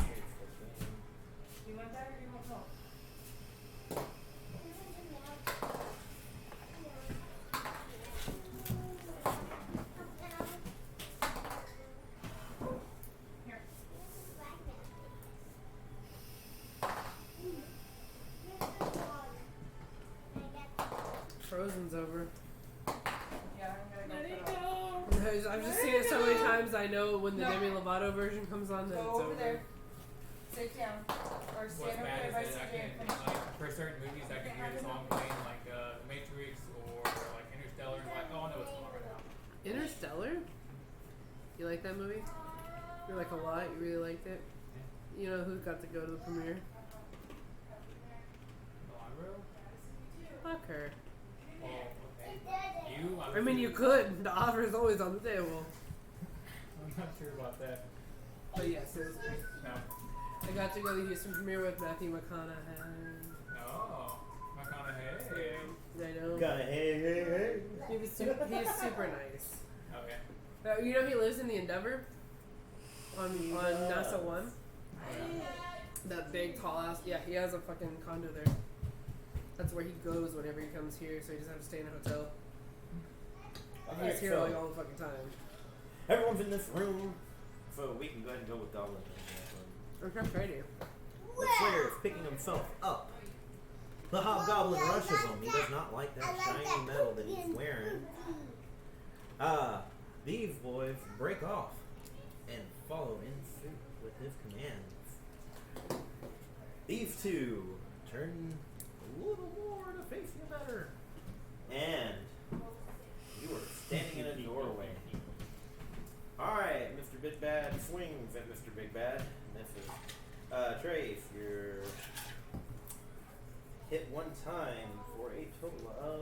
You want that or you want milk? Here. Frozen's over. Yeah, I'm gonna Let go it put on. go. I've just seen it so many times. I know when the No. Demi Lovato version comes on that Go it's over over. there. Sit down. Or What's stand over bad there is by that I CJ can, and finish. like, for certain movies, I can hear the song playing, like, Matrix or, like, Interstellar, and like, oh, I know what's going on right now. Interstellar? You like that movie? You like a lot? You really liked it? You know who got to go to the premiere? Milagro? Fuck her. Well, okay. You? I mean, you could. The offer is always on the table. I'm not sure about that. But yes, it was great. No. I got to go to the Houston premiere with Matthew McConaughey. Oh. McConaughey. I know. Kinda hey. He's super nice. Okay. You know he lives in the Endeavor on NASA One. That big tall ass. Yeah, he has a fucking condo there. That's where he goes whenever he comes here, so he doesn't have to stay in a hotel. And he's Alright, here so like all the fucking time. everyone's in this room, so we can go ahead and go with Goblin. I'm kind of ready. The Slayer is picking himself up. The Hobgoblin rushes him. He does not like that shiny metal that he's wearing. These boys break off and follow in suit with his commands. These two turn a little more to face you better. And you are standing in a doorway. Alright, Mr. Big Bad swings at Mr. Big Bad. Misses. Trace, you're hit one time for a total of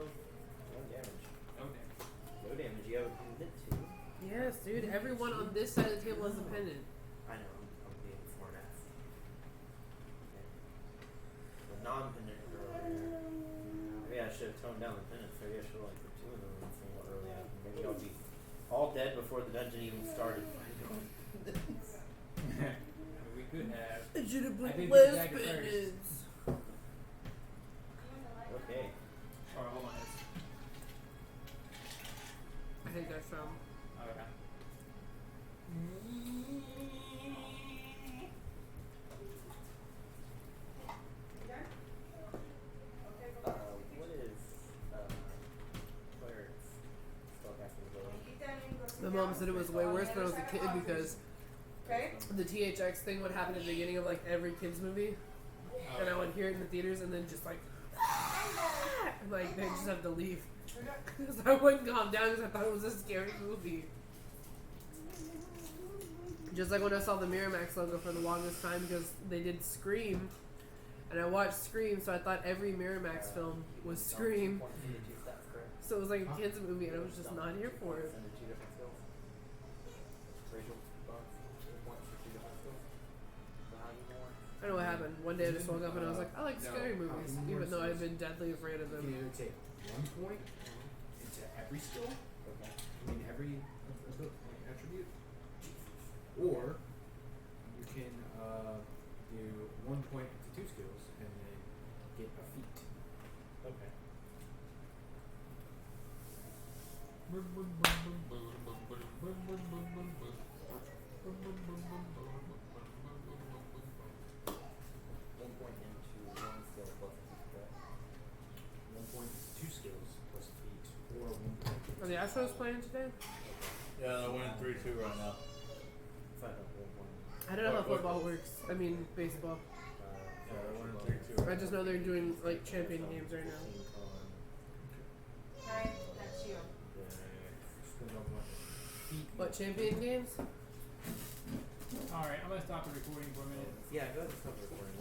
1 damage. Okay. No damage. You have a pendant too. Yes, dude. Everyone on this side of the table has a pendant. I know, I'm being a smart ass. Okay. The non-pendant girl here. Maybe I should have toned down the pendants. Maybe I should have like put 2 of them and seen what really happened. Maybe I'll be all dead before the dungeon even started. We could have. I should have I put think less the dagger first. pendants. mom said it was way worse when I was a kid because Okay. the THX thing would happen at the beginning of like every kids movie, and I would hear it in the theaters, and then just like, and, like they just have to leave because I wouldn't calm down because I thought it was a scary movie. Just like when I saw the Miramax logo for the longest time because they did Scream, and I watched Scream, so I thought every Miramax film was Scream. So it was like a kids movie, and I was just not here for it. I don't know what happened. One day I just woke up and I was like, I like scary movies, even though I've been deadly afraid of You can them. either take 1 point into every skill, I mean every attribute, or you can do 1 point into 2 skills and then get a feat. Okay. One point into one skill plus a feat, correct? 1 point into 2 skills plus a feat, or 1 point. Are the Astros playing today? Yeah, they're winning 3-2 right now. Five up 1 point. I don't know how football works. I mean, baseball. Yeah, they're winning 3-2. I just know they're doing like champion games right now. Hi, that's you. What, champion games? Alright, I'm gonna stop the recording for a minute. Yeah, go ahead and stop recording.